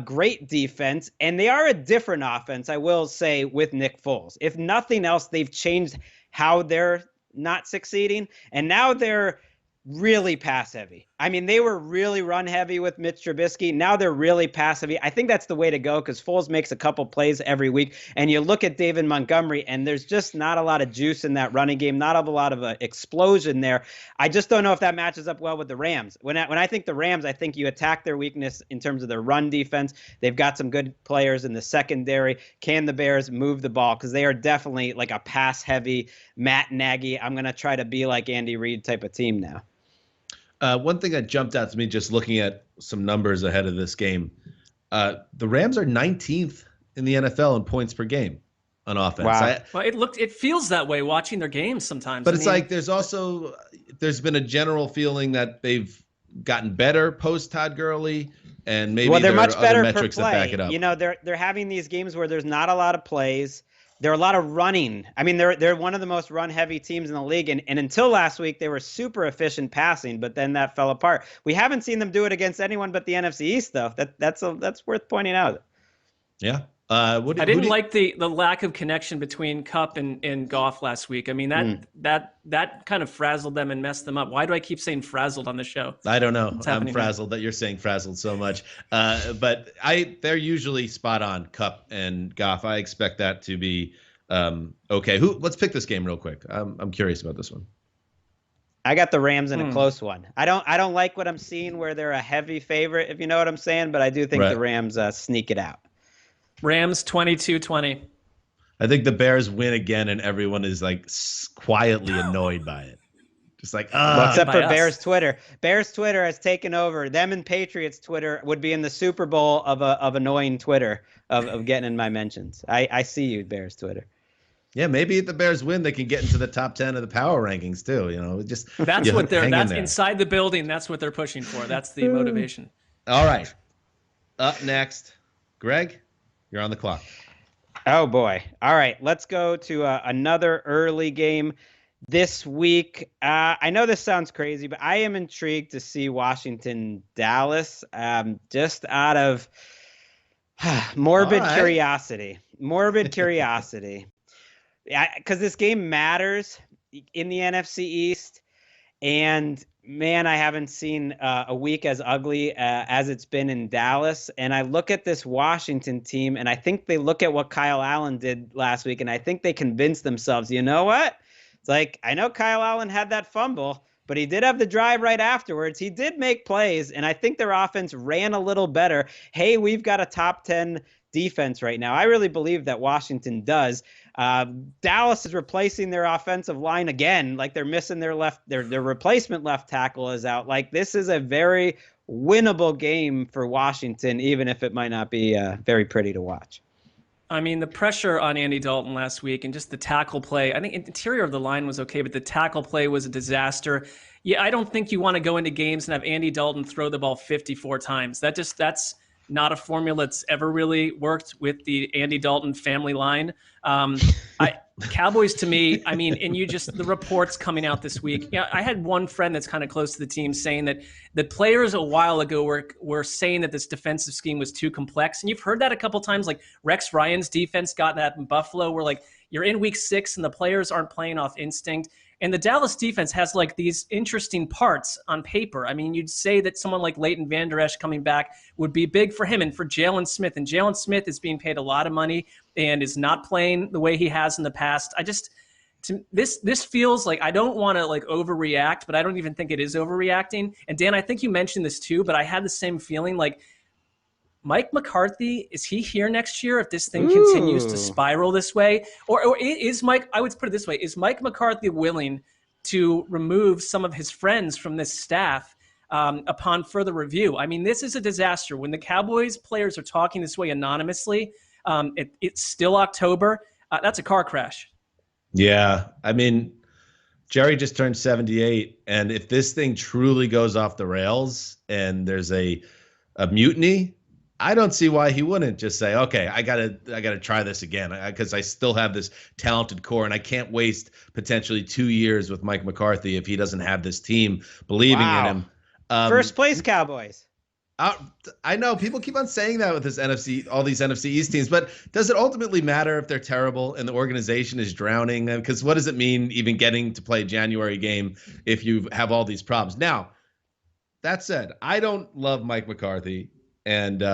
great defense, and they are a different offense, I will say, with Nick Foles. If nothing else, they've changed how they're not succeeding, and now they're really pass heavy. I mean, they were really run heavy with Mitch Trubisky. Now they're really pass heavy. I think that's the way to go because Foles makes a couple plays every week. And you look at David Montgomery, and there's just not a lot of juice in that running game, not a lot of explosion there. I just don't know if that matches up well with the Rams. When I think the Rams, I think you attack their weakness in terms of their run defense. They've got some good players in the secondary. Can the Bears move the ball? Because they are definitely like a pass heavy Matt Nagy, I'm going to try to be like Andy Reid type of team now. One thing that jumped out to me just looking at some numbers ahead of this game, the Rams are 19th in the NFL in points per game on offense. Wow. Well, it feels that way watching their games sometimes. But it's like there's been a general feeling that they've gotten better post Todd Gurley, and maybe they're much other better metrics per play. that back it up. You know, they're having these games where there's not a lot of plays. There are a lot of running. I mean, they're one of the most run-heavy teams in the league, and until last week, they were super efficient passing, but then that fell apart. We haven't seen them do it against anyone but the NFC East, though. That's worth pointing out. Yeah. I didn't like the lack of connection between Kupp and Goff last week. I mean, that kind of frazzled them and messed them up. Why do I keep saying frazzled on the show? I don't know. I'm frazzled that you're saying frazzled so much. But they're usually spot on, Kupp and Goff. I expect that to be okay. Let's pick this game real quick. I'm curious about this one. I got the Rams in a close one. I don't like what I'm seeing where they're a heavy favorite, if you know what I'm saying, but I do think the Rams sneak it out. Rams 22-20. I think the Bears win again, and everyone is like quietly annoyed by it. Just like, well, except for us. Bears Twitter. Bears Twitter has taken over. Them and Patriots Twitter would be in the Super Bowl of annoying Twitter of getting in my mentions. I see you, Bears Twitter. Yeah, maybe if the Bears win, they can get into the top 10 of the power rankings too. Just that's what that's inside the building. That's what they're pushing for. That's the motivation. All right. Up next, Greg, you're on the clock. Oh boy. All right, let's go to another early game this week. I know this sounds crazy, but I am intrigued to see Washington Dallas. Just out of morbid curiosity. Because this game matters in the NFC East, and man, I haven't seen a week as ugly as it's been in Dallas. And I look at this Washington team, and I think they look at what Kyle Allen did last week, and I think they convinced themselves, you know what? It's like, I know Kyle Allen had that fumble, but he did have the drive right afterwards. He did make plays, and I think their offense ran a little better. Hey, we've got a top 10 defense right now. I really believe that Washington does. Dallas is replacing their offensive line again. Like, they're missing their replacement left tackle is out. Like, this is a very winnable game for Washington, even if it might not be very pretty to watch. I mean, the pressure on Andy Dalton last week and just the tackle play, I think interior of the line was okay, but the tackle play was a disaster. Yeah, I don't think you want to go into games and have Andy Dalton throw the ball 54 times. That's not a formula that's ever really worked with the Andy Dalton family line. Cowboys, to me, I mean, and the reports coming out this week. Yeah, I had one friend that's kind of close to the team saying that the players a while ago were saying that this defensive scheme was too complex. And you've heard that a couple times, like Rex Ryan's defense got that in Buffalo, where like you're in week 6 and the players aren't playing off instinct. And the Dallas defense has like these interesting parts on paper. I mean, you'd say that someone like Leighton Vander Esch coming back would be big for him and for Jalen Smith. And Jalen Smith is being paid a lot of money and is not playing the way he has in the past. This feels like, I don't want to like overreact, but I don't even think it is overreacting. And Dan, I think you mentioned this too, but I had the same feeling like, Mike McCarthy, is he here next year if this thing continues to spiral this way? Or is Mike, I would put it this way, is Mike McCarthy willing to remove some of his friends from this staff upon further review? I mean, this is a disaster. When the Cowboys players are talking this way anonymously, it's still October. That's a car crash. Yeah. I mean, Jerry just turned 78. And if this thing truly goes off the rails and there's a mutiny, I don't see why he wouldn't just say, okay, I gotta try this again, because I still have this talented core and I can't waste potentially 2 years with Mike McCarthy if he doesn't have this team believing in him. First place Cowboys. I know people keep on saying that with all these NFC East teams, but does it ultimately matter if they're terrible and the organization is drowning? Because what does it mean even getting to play a January game if you have all these problems? Now, that said, I don't love Mike McCarthy. And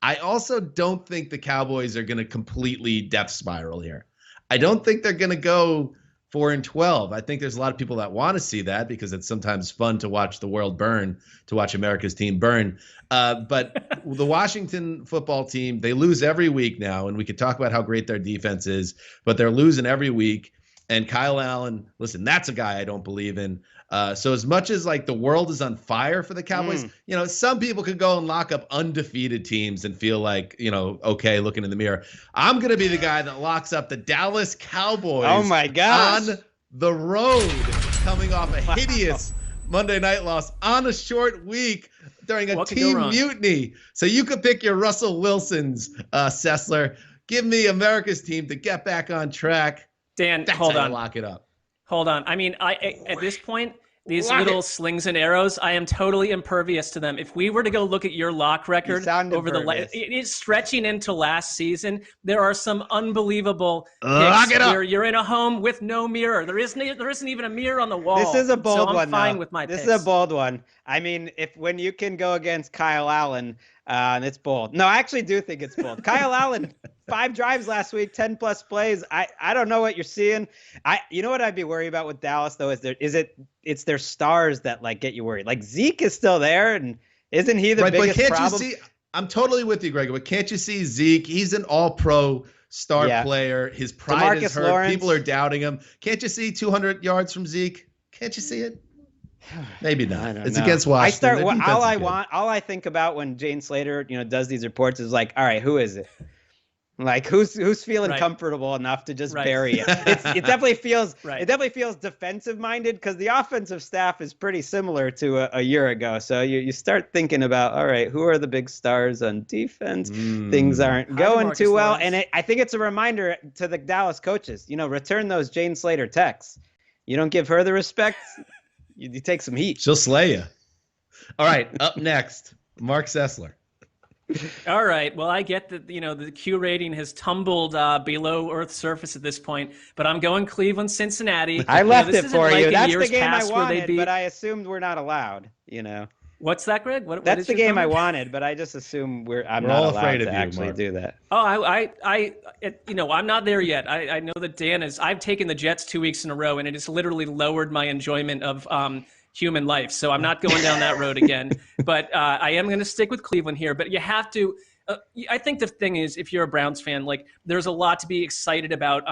I also don't think the Cowboys are going to completely death spiral here. I don't think they're going to go 4-12. I think there's a lot of people that want to see that because it's sometimes fun to watch the world burn, to watch America's team burn. But the Washington football team, they lose every week now, and we could talk about how great their defense is, but they're losing every week. And Kyle Allen, listen, that's a guy I don't believe in. So as much as like the world is on fire for the Cowboys, some people could go and lock up undefeated teams and feel like, okay, looking in the mirror. I'm going to be the guy that locks up the Dallas Cowboys. Oh my gosh. On the road, coming off a hideous Monday night loss on a short week during a team mutiny. So you could pick your Russell Wilsons, Sessler. Give me America's team to get back on track. Dan, that's hold how on. You lock it up. Hold on. I mean, at this point, these little slings and arrows, I am totally impervious to them. If we were to go look at your lock record over it is stretching into last season. There are some unbelievable picks where you're in a home with no mirror. There isn't even a mirror on the wall. This is a bold one. I'm fine with my picks. This is a bold one. I mean, when you can go against Kyle Allen, it's bold. No, I actually do think it's bold. Kyle Allen, 5 drives last week, 10+ plays. I don't know what you're seeing. You know what I'd be worried about with Dallas though it's their stars that like get you worried. Like Zeke is still there, and isn't he the biggest problem? You see? I'm totally with you, Greg. But can't you see Zeke? He's an All-Pro star player. His pride is hurt. Lawrence. People are doubting him. Can't you see 200 yards from Zeke? Can't you see it? Maybe not. It's know. against Washington. All I think about when Jane Slater, does these reports is like, all right, who is it? Like who's feeling comfortable enough to just bury it? It definitely feels it definitely feels defensive minded because the offensive staff is pretty similar to a year ago. So you start thinking about, all right, who are the big stars on defense? Things aren't going too well, and I think it's a reminder to the Dallas coaches. Return those Jane Slater texts. You don't give her the respect, you take some heat. She'll slay you. All right, up next, Mark Sessler. All right. Well, I get that, the Q rating has tumbled below Earth's surface at this point, but I'm going Cleveland, Cincinnati. I left it for you. That's the game I wanted, but I assumed we're not allowed, What's that, Greg? That's the game I wanted, but I just assume I'm not allowed to actually do that. Oh, I'm not there yet. I know that Dan is. I've taken the Jets 2 weeks in a row, and it has literally lowered my enjoyment of human life. So I'm not going down that road again. But I am going to stick with Cleveland here. But you have to. I think the thing is, if you're a Browns fan, like there's a lot to be excited about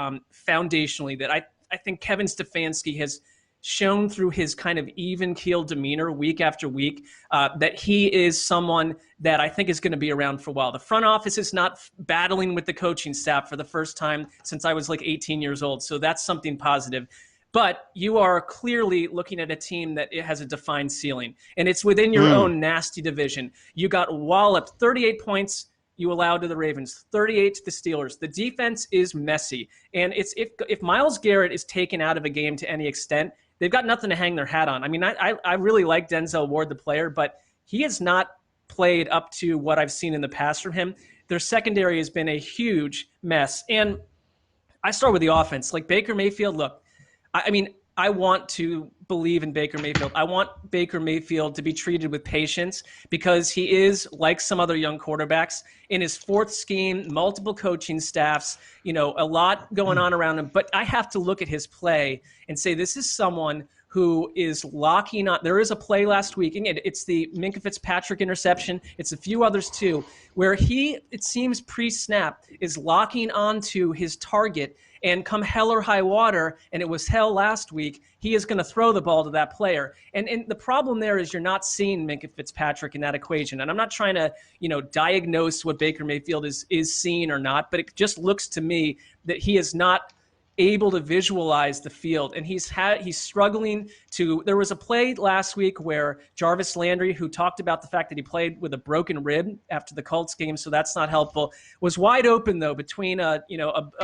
foundationally. That I think Kevin Stefanski has shown through his kind of even-keeled demeanor week after week that he is someone that I think is going to be around for a while. The front office is not battling with the coaching staff for the first time since I was like 18 years old, so that's something positive. But you are clearly looking at a team that it has a defined ceiling, and it's within your own nasty division. You got walloped, 38 points you allowed to the Ravens, 38 to the Steelers. The defense is messy, and it's if Myles Garrett is taken out of a game to any extent, they've got nothing to hang their hat on. I mean, I really like Denzel Ward, the player, but he has not played up to what I've seen in the past from him. Their secondary has been a huge mess. And I start with the offense. Like Baker Mayfield, look, I mean, I want to believe in Baker Mayfield. I want Baker Mayfield to be treated with patience because he is, like some other young quarterbacks, in his fourth scheme, multiple coaching staffs, a lot going on around him. But I have to look at his play and say this is someone who is locking on. There is a play last week, and it's the Minkah Fitzpatrick interception. It's a few others too, where he, it seems pre-snap, is locking onto his target, and come hell or high water, and it was hell last week, he is going to throw the ball to that player. And the problem there is you're not seeing Minkah Fitzpatrick in that equation. And I'm not trying to, diagnose what Baker Mayfield is seeing or not, but it just looks to me that he is not able to visualize the field, and he's struggling to. There was a play last week where Jarvis Landry, who talked about the fact that he played with a broken rib after the Colts game, so that's not helpful, was wide open though between a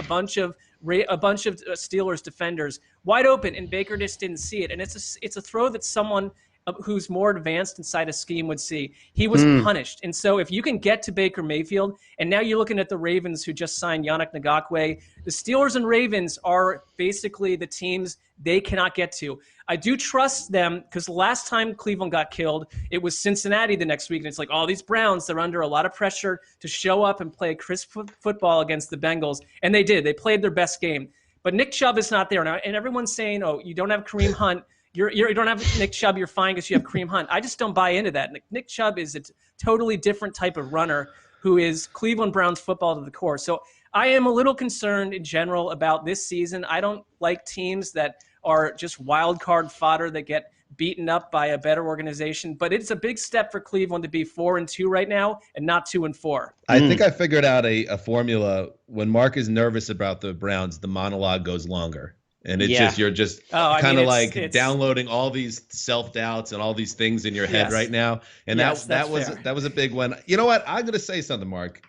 bunch of Steelers defenders, wide open, and Baker just didn't see it. And it's a throw that someone who's more advanced inside a scheme would see. He was punished. And so if you can get to Baker Mayfield, and now you're looking at the Ravens who just signed Yannick Ngakoue, the Steelers and Ravens are basically the teams they cannot get to. I do trust them because the last time Cleveland got killed, it was Cincinnati the next week. And it's like, these Browns, they're under a lot of pressure to show up and play crisp football against the Bengals. And they did. They played their best game. But Nick Chubb is not there now. And everyone's saying, you don't have Kareem Hunt. You don't have Nick Chubb, you're fine because you have Kareem Hunt. I just don't buy into that. Nick Chubb is a totally different type of runner who is Cleveland Browns football to the core. So I am a little concerned in general about this season. I don't like teams that are just wild card fodder that get beaten up by a better organization. But it's a big step for Cleveland to be 4-2 right now and not 2-4. I think I figured out a formula. When Mark is nervous about the Browns, the monologue goes longer. And it's just, you're just kind of like downloading all these self-doubts and all these things in your head right now. And that was a big one. You know what? I'm going to say something, Mark.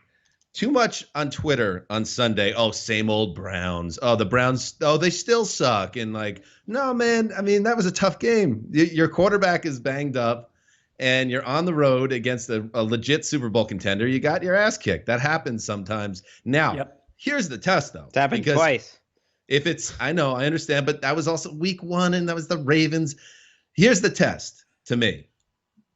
Too much on Twitter on Sunday. Same old Browns. The Browns, they still suck. And like, no, man, I mean, that was a tough game. Your quarterback is banged up and you're on the road against a legit Super Bowl contender. You got your ass kicked. That happens sometimes. Now, here's the test, though. It's happened twice. If it's, I know, I understand, but that was also week 1 and that was the Ravens. Here's the test to me.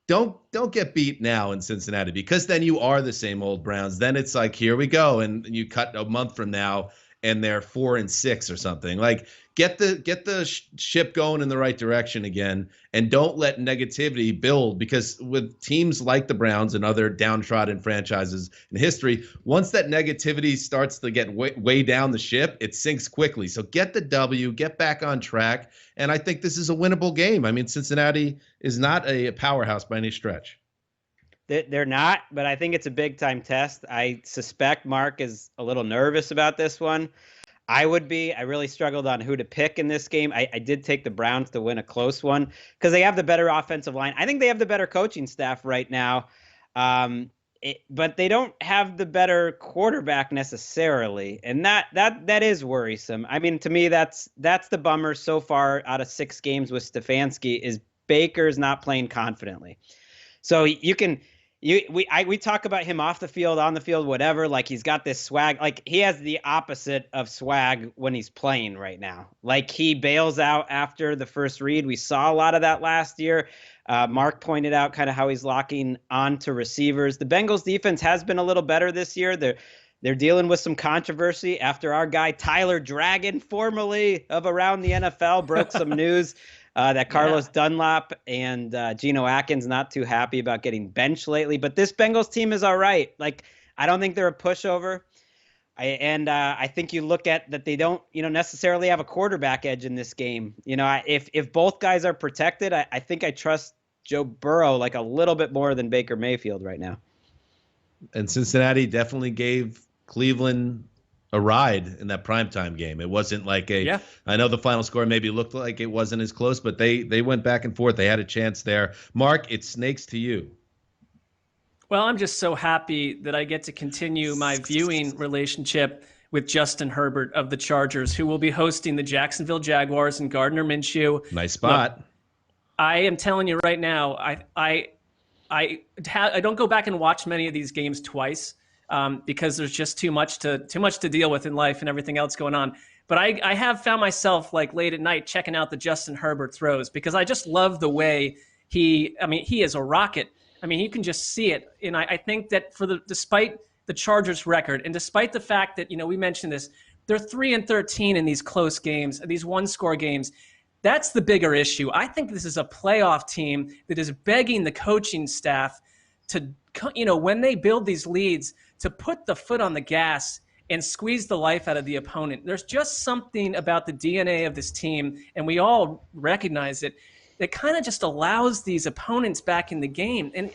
Don't get beat now in Cincinnati because then you are the same old Browns. Then it's like, here we go. And you cut a month from now and they're 4-6 or something. Like, get the ship going in the right direction again, and don't let negativity build, because with teams like the Browns and other downtrodden franchises in history, once that negativity starts to get way down the ship, it sinks quickly. So get the W, get back on track, and I think this is a winnable game. I mean, Cincinnati is not a powerhouse by any stretch. They're not, but I think it's a big-time test. I suspect Mark is a little nervous about this one. I would be. I really struggled on who to pick in this game. I did take the Browns to win a close one because they have the better offensive line. I think they have the better coaching staff right now, but they don't have the better quarterback necessarily, and that is worrisome. I mean, to me, that's the bummer so far out of 6 games with Stefanski is Baker's not playing confidently. So we talk about him off the field, on the field, whatever. Like, he's got this swag. Like, he has the opposite of swag when he's playing right now. Like, he bails out after the first read. We saw a lot of that last year. Mark pointed out kind of how he's locking on to receivers. The Bengals defense has been a little better this year. They're dealing with some controversy after our guy Tyler Dragon, formerly of Around the NFL, broke some news. That Carlos Dunlap and Geno Atkins not too happy about getting benched lately. But this Bengals team is all right. Like, I don't think they're a pushover. I think you look at that they don't, necessarily have a quarterback edge in this game. If both guys are protected, I think I trust Joe Burrow like a little bit more than Baker Mayfield right now. And Cincinnati definitely gave Cleveland a ride in that primetime game. It wasn't like I know the final score maybe looked like it wasn't as close, but they went back and forth. They had a chance there. Mark, it snakes to you. Well, I'm just so happy that I get to continue my viewing relationship with Justin Herbert of the Chargers, who will be hosting the Jacksonville Jaguars and Gardner Minshew. Nice spot. Look, I am telling you right now, I don't go back and watch many of these games twice. Because there's just too much to deal with in life and everything else going on. But I have found myself like late at night checking out the Justin Herbert throws because I just love the way he is a rocket. I mean, you can just see it. And I think that despite the Chargers record and despite the fact that, we mentioned this, they're 3-13 in these close games, these one-score games. That's the bigger issue. I think this is a playoff team that is begging the coaching staff to, when they build these leads, to put the foot on the gas and squeeze the life out of the opponent. There's just something about the DNA of this team, and we all recognize it, that kind of just allows these opponents back in the game. And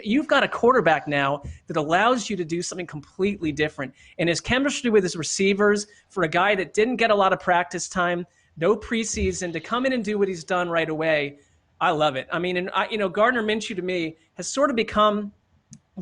you've got a quarterback now that allows you to do something completely different. And his chemistry with his receivers, for a guy that didn't get a lot of practice time, no preseason, to come in and do what he's done right away, I love it. I mean, Gardner Minshew to me has sort of become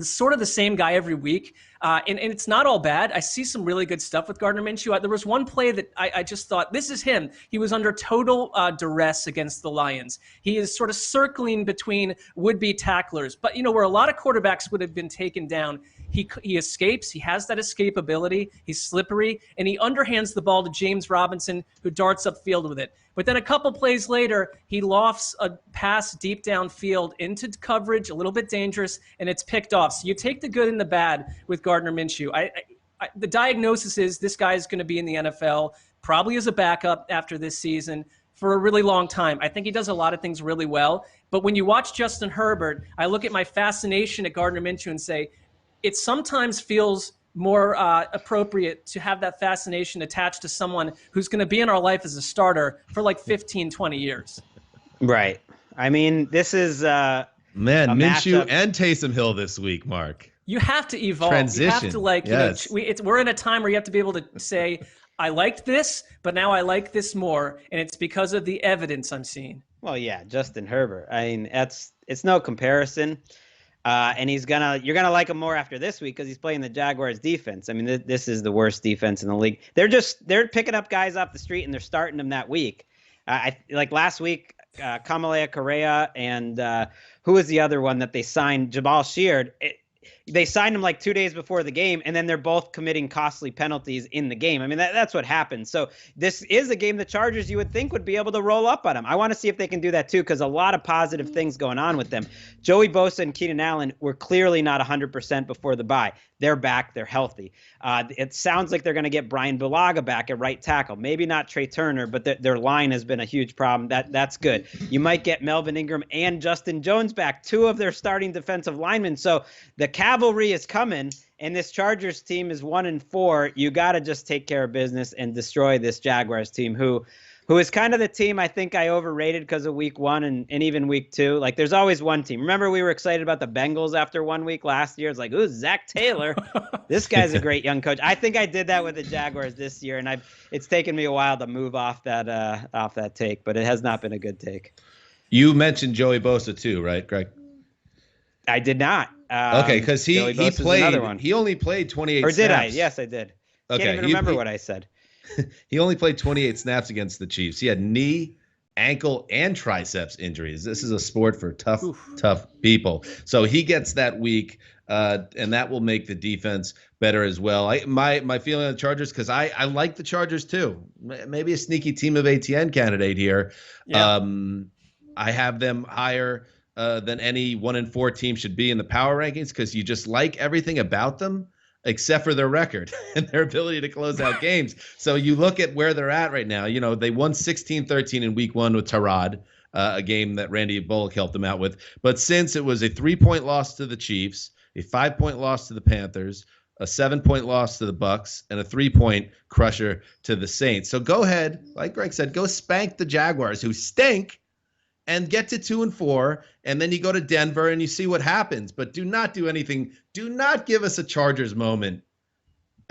sort of the same guy every week. And it's not all bad. I see some really good stuff with Gardner Minshew. There was one play that I just thought, this is him. He was under total duress against the Lions. He is sort of circling between would-be tacklers. But, where a lot of quarterbacks would have been taken down, he escapes. He has that escapability. He's slippery. And he underhands the ball to James Robinson, who darts upfield with it. But then a couple plays later, he lofts a pass deep downfield into coverage, a little bit dangerous, and it's picked off. So you take the good and the bad with Gardner Minshew. The diagnosis is this guy is going to be in the NFL, probably as a backup after this season for a really long time. I think he does a lot of things really well. But when you watch Justin Herbert, I look at my fascination at Gardner Minshew and say, it sometimes feels more appropriate to have that fascination attached to someone who's going to be in our life as a starter for like 15, 20 years. Right. I mean, this is Minshew matchup. And Taysom Hill this week, Mark. You have to evolve. Transition. You have to yes. We're in a time where you have to be able to say, I liked this, but now I like this more, and it's because of the evidence I'm seeing. Well, yeah, Justin Herbert. I mean, it's no comparison. And you're gonna like him more after this week because he's playing the Jaguars defense. I mean, this is the worst defense in the league. They're picking up guys off the street and they're starting them that week. Like last week, Kamalea Correa and who was the other one that they signed? Jabal Sheard. they signed him like 2 days before the game, and then they're both committing costly penalties in the game. I mean, that's what happens. So this is a game the Chargers you would think would be able to roll up on them. I want to see if they can do that too, because a lot of positive things going on with them. Joey Bosa and Keenan Allen were clearly not 100% before the bye. They're back. They're healthy. It sounds like they're going to get Brian Bulaga back at right tackle. Maybe not Trey Turner, but their line has been a huge problem. That's good. You might get Melvin Ingram and Justin Jones back, two of their starting defensive linemen. So the cavalry is coming, and this Chargers team is 1-4. You got to just take care of business and destroy this Jaguars team, who is kind of the team I think I overrated because of week 1 and even week 2. Like, there's always one team. Remember, we were excited about the Bengals after 1 week last year. It's like, ooh, Zach Taylor. This guy's a great young coach. I think I did that with the Jaguars this year, and it's taken me a while to move off that take, but it has not been a good take. You mentioned Joey Bosa too, right, Greg? I did not. Okay, because he played. Another one. He only played 28 or did snaps. I? Yes, I did. Okay, Can't even remember what I said. He only played 28 snaps against the Chiefs. He had knee, ankle, and triceps injuries. This is a sport for tough people. So he gets that week, and that will make the defense better as well. My feeling on the Chargers, because I like the Chargers too. Maybe a sneaky team of ATN candidate here. Yeah. I have them higher than any 1-4 team should be in the power rankings, because you just like everything about them, except for their record and their ability to close out games. So you look at where they're at right now. You know, they won 16-13 in week 1 with Tyrod, a game that Randy Bullock helped them out with. But since it was a 3-point loss to the Chiefs, a 5-point loss to the Panthers, a 7-point loss to the Bucs, and a 3-point crusher to the Saints. So go ahead, like Greg said, go spank the Jaguars, who stink, and get to 2-4, and then you go to Denver and you see what happens. But do not do anything. Do not give us a Chargers moment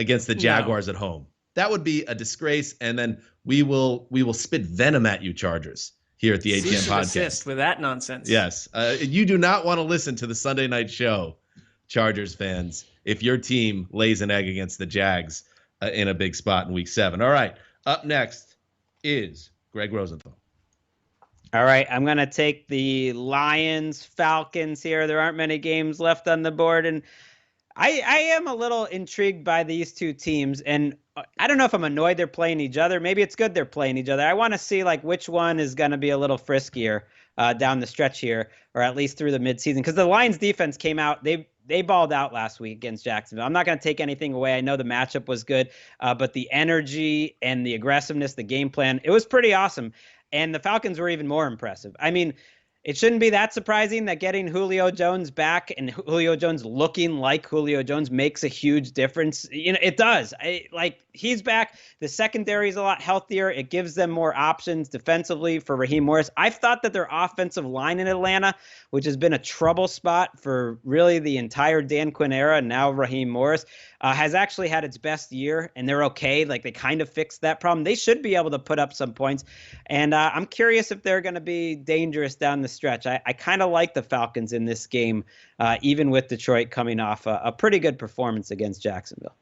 against the Jaguars at home. That would be a disgrace, and then we will spit venom at you, Chargers, here at the ATM podcast. Assist with that nonsense. Yes, you do not want to listen to the Sunday night show, Chargers fans, if your team lays an egg against the Jags in a big spot in week 7. All right, up next is Greg Rosenthal. All right, I'm going to take the Lions, Falcons here. There aren't many games left on the board, and I am a little intrigued by these two teams, and I don't know if I'm annoyed they're playing each other. Maybe it's good they're playing each other. I want to see like which one is going to be a little friskier down the stretch here, or at least through the midseason, because the Lions defense came out. They balled out last week against Jacksonville. I'm not going to take anything away. I know the matchup was good, but the energy and the aggressiveness, the game plan, it was pretty awesome. And the Falcons were even more impressive. I mean, it shouldn't be that surprising that getting Julio Jones back and Julio Jones looking like Julio Jones makes a huge difference. You know, it does. He's back. The secondary is a lot healthier. It gives them more options defensively for Raheem Morris. I've thought that their offensive line in Atlanta, which has been a trouble spot for really the entire Dan Quinn era, and now Raheem Morris, has actually had its best year, and they're okay. Like, they kind of fixed that problem. They should be able to put up some points, and I'm curious if they're going to be dangerous down the stretch. I kind of like the Falcons in this game, even with Detroit coming off a pretty good performance against Jacksonville.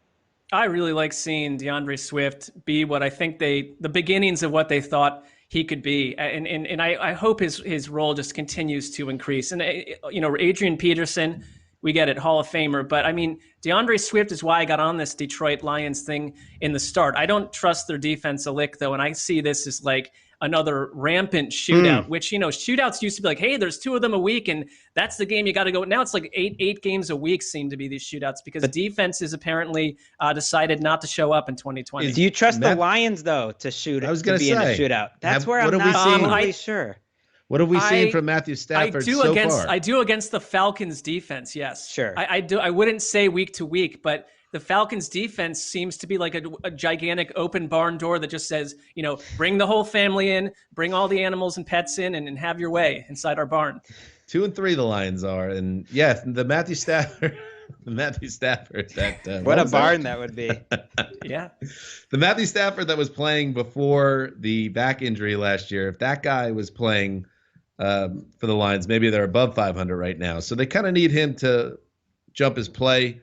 I really like seeing DeAndre Swift be what I think the beginnings of what they thought he could be. And I hope his role just continues to increase. And, Adrian Peterson, we get it, Hall of Famer. But, I mean, DeAndre Swift is why I got on this Detroit Lions thing in the start. I don't trust their defense a lick, though, and I see this as like another rampant shootout, which, shootouts used to be like, hey, there's 2 of them a week, and that's the game you got to go. Now it's like eight games a week seem to be these shootouts because defenses apparently decided not to show up in 2020. Do you trust the Lions, though, to shoot? I was going to be in a shootout. That's where I'm not really sure. What have we seen from Matthew Stafford so far? I do against the Falcons defense, yes. Sure. I do. I wouldn't say week to week, but the Falcons defense seems to be like a gigantic open barn door that just says, bring the whole family in, bring all the animals and pets in, and have your way inside our barn. 2-3 the Lions are, and yes, the Matthew Stafford. What a barn that would be. Yeah. The Matthew Stafford that was playing before the back injury last year, if that guy was playing for the Lions, maybe they're above 500 right now. So they kind of need him to jump his play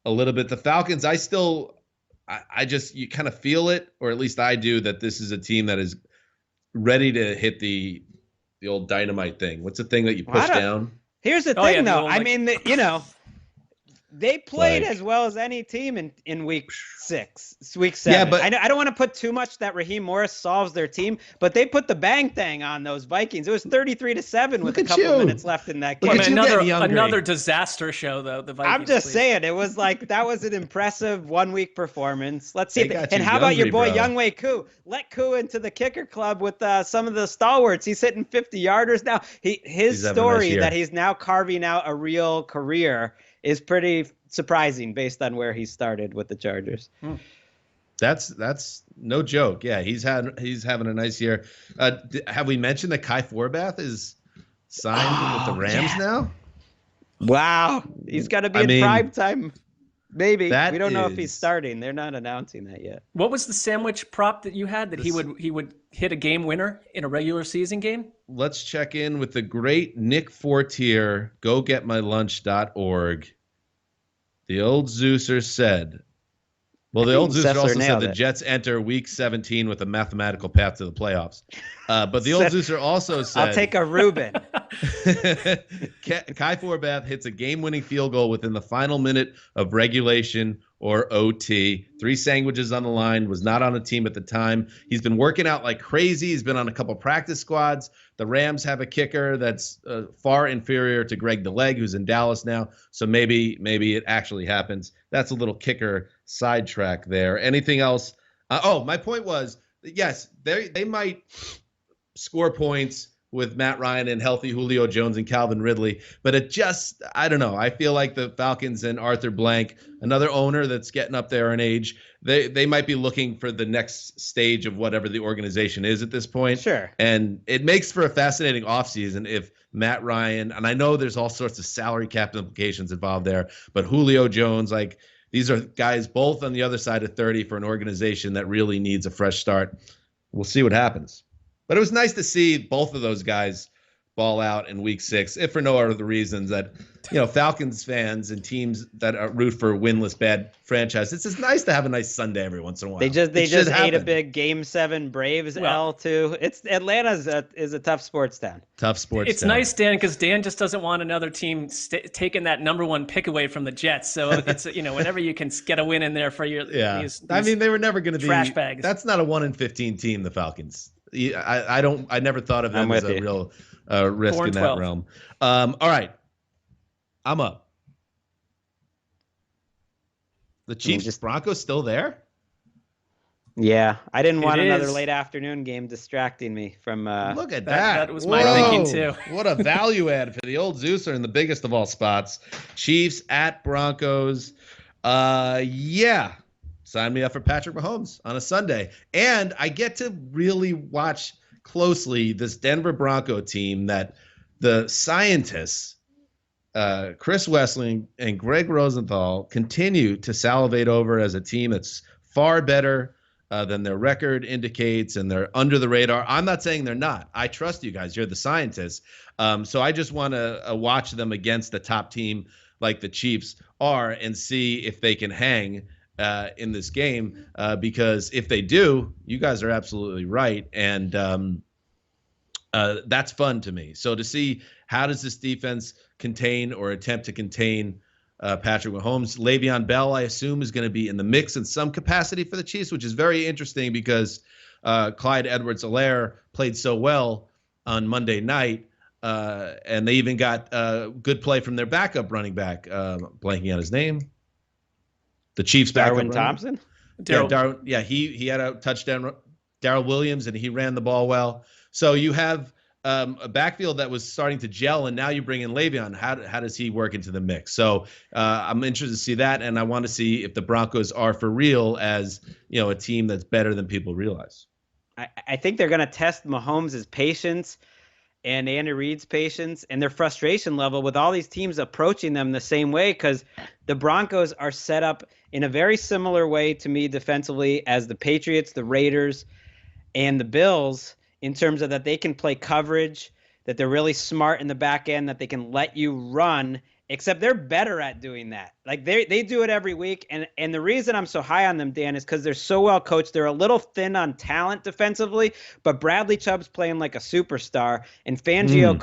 a little bit. The Falcons, you kind of feel it, or at least I do, that this is a team that is ready to hit the old dynamite thing. What's the thing that you push down? Here's the thing, though. I mean, They played as well as any team in week 7. Yeah, but I don't want to put too much that Raheem Morris solves their team, but they put the bang thing on those Vikings. It was 33-7 with a couple of minutes left in that game. Another disaster show, though. The Vikings. I'm just saying, it was like that was an impressive 1 week performance. Let's see. And how about your boy Younghoe Koo? Let Koo into the kicker club with some of the stalwarts. He's hitting 50-yarders now. His story that he's now carving out a real career is pretty surprising based on where he started with the Chargers. That's no joke. Yeah, he's having a nice year. Have we mentioned that Kai Forbath is signed with the Rams now? Wow, he's got to be in prime time. Maybe we don't know if he's starting. They're not announcing that yet. What was the sandwich prop that you had that he would hit a game winner in a regular season game? Let's check in with the great Nick Fortier, gogetmylunch.org. The old Zeuser said, the old Zeuser also said the Jets enter week 17 with a mathematical path to the playoffs. But the old Zeuser also said, I'll take a Reuben. Kai Forbath hits a game-winning field goal within the final minute of regulation or OT. 3 sandwiches on the line, was not on a team at the time. He's been working out like crazy. He's been on a couple practice squads. The Rams have a kicker that's far inferior to Greg DeLeg, who's in Dallas now. So maybe it actually happens. That's a little kicker sidetrack there. Anything else? My point was, yes, they might score points with Matt Ryan and healthy Julio Jones and Calvin Ridley. But I don't know. I feel like the Falcons and Arthur Blank, another owner that's getting up there in age, they might be looking for the next stage of whatever the organization is at this point. Sure. And it makes for a fascinating offseason if Matt Ryan, and I know there's all sorts of salary cap implications involved there, but Julio Jones, like, these are guys both on the other side of 30 for an organization that really needs a fresh start. We'll see what happens. But it was nice to see both of those guys ball out in week 6, if for no other reasons that, Falcons fans and teams that are root for winless bad franchise. It's just nice to have a nice Sunday every once in a while. They just ate a big Game 7 Braves L too. Atlanta is a tough sports town. It's nice, Dan, because Dan just doesn't want another team taking that number 1 pick away from the Jets. So it's whenever you can get a win in there for your these they were never going to be trash bags. That's not a 1-in-15 team, the Falcons. I never thought of them as a real risk in that realm. All right. I'm up. The Chiefs Broncos still there? Yeah, I didn't want another late afternoon game distracting me from. Look at that. That was my thinking too. What a value add for the old Zeuser in the biggest of all spots. Chiefs at Broncos. Yeah. Sign me up for Patrick Mahomes on a Sunday. And I get to really watch closely this Denver Bronco team that the scientists, Chris Wessling and Greg Rosenthal, continue to salivate over as a team that's far better than their record indicates, and they're under the radar. I'm not saying they're not. I trust you guys. You're the scientists. So I just want to watch them against the top team like the Chiefs are and see if they can hang in this game, because if they do, you guys are absolutely right, and that's fun to me. So to see how does this defense contain or attempt to contain Patrick Mahomes. Le'Veon Bell, I assume, is going to be in the mix in some capacity for the Chiefs, which is very interesting because Clyde Edwards-Helaire played so well on Monday night, and they even got good play from their backup running back, blanking on his name. The Chiefs backup Darwin Thompson? Yeah, he had a touchdown. Darrell Williams, and he ran the ball well. So you have a backfield that was starting to gel, and now you bring in Le'Veon. How does he work into the mix? So I'm interested to see that, and I want to see if the Broncos are for real as a team that's better than people realize. I think they're going to test Mahomes' patience and Andy Reid's patience and their frustration level with all these teams approaching them the same way, because the Broncos are set up in a very similar way to me defensively as the Patriots, the Raiders, and the Bills, in terms of that they can play coverage, that they're really smart in the back end, that they can let you run, except they're better at doing that. Like they do it every week. And the reason I'm so high on them, Dan, is because they're so well coached. They're a little thin on talent defensively, but Bradley Chubb's playing like a superstar, and Fangio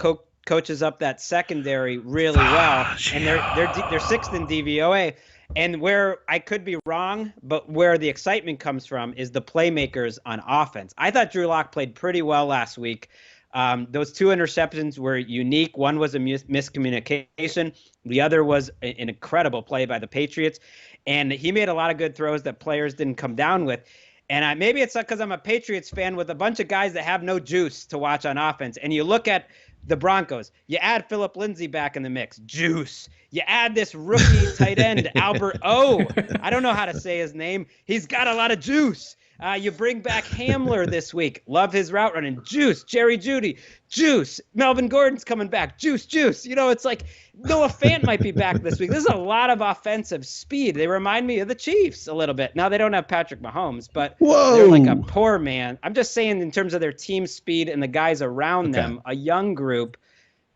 coaches up that secondary really well, and they're sixth in DVOA. And where I could be wrong, but where the excitement comes from is the playmakers on offense. I thought Drew Lock played pretty well last week. Those 2 interceptions were unique. One was a miscommunication. The other was an incredible play by the Patriots. And he made a lot of good throws that players didn't come down with. And maybe it's because I'm a Patriots fan with a bunch of guys that have no juice to watch on offense. And you look at the Broncos, you add Phillip Lindsay back in the mix, juice. You add this rookie tight end, Albert O. I don't know how to say his name. He's got a lot of juice. You bring back Hamler this week. Love his route running. Juice. Jerry Jeudy. Juice. Melvin Gordon's coming back. Juice. It's like Noah Fant might be back this week. This is a lot of offensive speed. They remind me of the Chiefs a little bit. Now, they don't have Patrick Mahomes, but they're like a poor man. I'm just saying in terms of their team speed and the guys around them, a young group,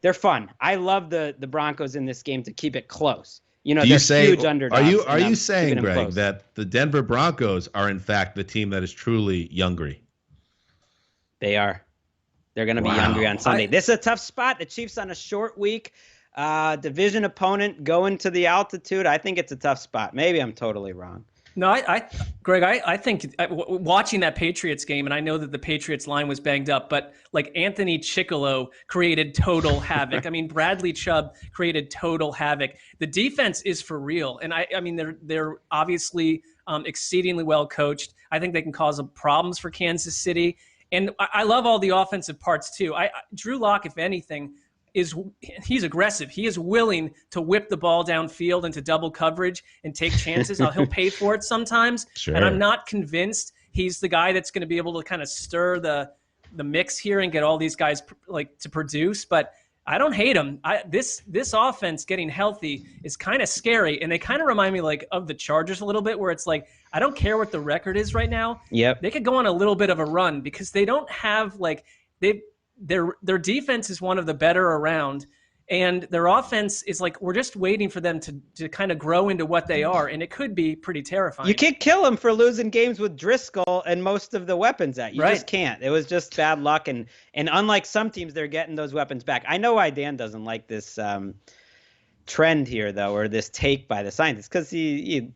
they're fun. I love the Broncos in this game to keep it close. They're huge underdogs. Are you saying, Greg, that the Denver Broncos are in fact the team that is truly youngry? They are. They're going to be youngry on Sunday. This is a tough spot. The Chiefs on a short week. Division opponent going to the altitude. I think it's a tough spot. Maybe I'm totally wrong. No, Greg, I think watching that Patriots game, and I know that the Patriots line was banged up, but like Anthony Chickillo created total havoc. I mean, Bradley Chubb created total havoc. The defense is for real, and I mean they're obviously exceedingly well coached. I think they can cause problems for Kansas City, and I love all the offensive parts too. Drew Lock, if anything, he's aggressive. He is willing to whip the ball downfield into double coverage and take chances. Now, he'll pay for it sometimes. Sure. And I'm not convinced he's the guy that's going to be able to kind of stir the mix here and get all these guys like to produce. But I don't hate him. This offense getting healthy is kind of scary. And they kind of remind me like of the Chargers a little bit, where it's like, I don't care what the record is right now. Yep. They could go on a little bit of a run because they don't have like their defense is one of the better around, and their offense is like, we're just waiting for them to kind of grow into what they are, and it could be pretty terrifying. You can't kill them for losing games with Driscoll and most of the weapons that you just can't. It was just bad luck, and unlike some teams, they're getting those weapons back. I know why Dan doesn't like this trend here, though, or this take by the scientists, because he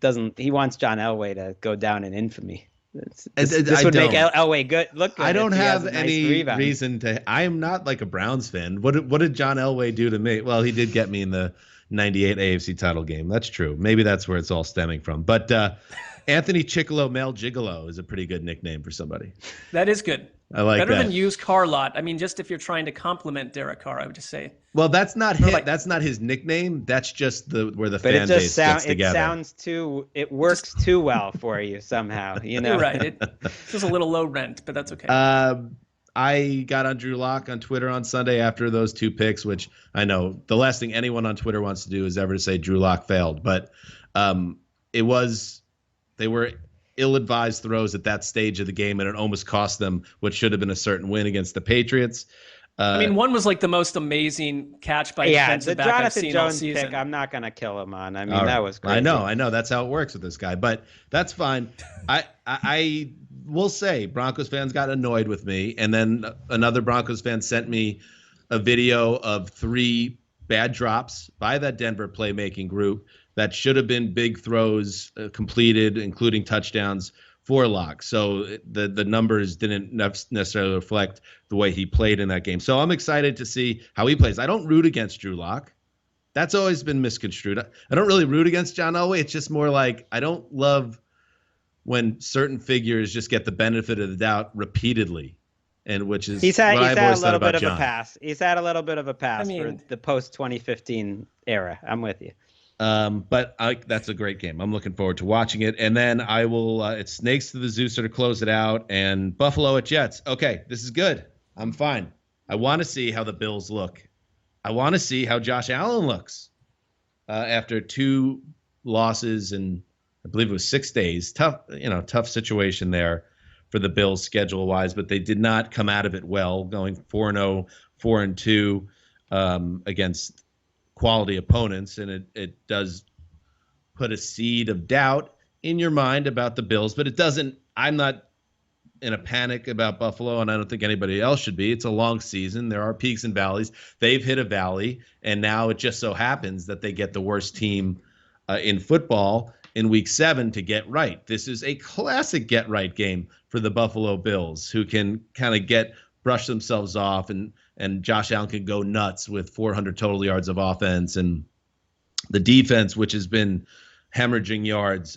wants John Elway to go down in infamy. This would make Elway look good. I don't have any reason to. I am not like a Browns fan. What did John Elway do to me? Well, he did get me in the '98 AFC title game. That's true. Maybe that's where it's all stemming from. But Anthony Chickillo Mel Gigolo is a pretty good nickname for somebody. That is good. I like better that. Than used car lot. I mean, just if you're trying to compliment Derek Carr, I would just say. Well, that's not that's not his nickname. That's just where the fan base gets together. It works too well for you somehow. You're right. It's just a little low rent, but that's okay. I got on Drew Lock on Twitter on Sunday after those 2 picks, which I know the last thing anyone on Twitter wants to do is ever to say Drew Lock failed, but they were ill-advised throws at that stage of the game, and it almost cost them what should have been a certain win against the Patriots. I mean, one was like the most amazing catch by defensive back I've seen all season. Jonathan Jones pick, I'm not going to kill him on. I mean, that was crazy. I know. That's how it works with this guy, but that's fine. I will say Broncos fans got annoyed with me, and then another Broncos fan sent me a video of 3 bad drops by that Denver playmaking group that should have been big throws completed, including touchdowns for Lock. So the numbers didn't necessarily reflect the way he played in that game. So I'm excited to see how he plays. I don't root against Drew Lock. That's always been misconstrued. I don't really root against John Elway. It's just more like I don't love when certain figures just get the benefit of the doubt repeatedly. And which is he's had a little bit of John. a pass. He's had a little bit of a pass for the post 2015 era. I'm with you. But that's a great game. I'm looking forward to watching it. And then I will, it's Snakes to the Zooster to close it out, and Buffalo at Jets. Okay, this is good. I'm fine. I want to see how the Bills look. I want to see how Josh Allen looks after 2 losses in, I believe it was 6 days. Tough situation there for the Bills schedule-wise, but they did not come out of it well, going 4-0, 4-2 against quality opponents, and it does put a seed of doubt in your mind about the Bills, but it doesn't. I'm not in a panic about Buffalo, and I don't think anybody else should be. It's a long season. There are peaks and valleys. They've hit a valley, and now it just so happens that they get the worst team in football in Week 7 to get right. This is a classic get-right game for the Buffalo Bills, who can kind of brush themselves off, and Josh Allen can go nuts with 400 total yards of offense, and the defense, which has been hemorrhaging yards,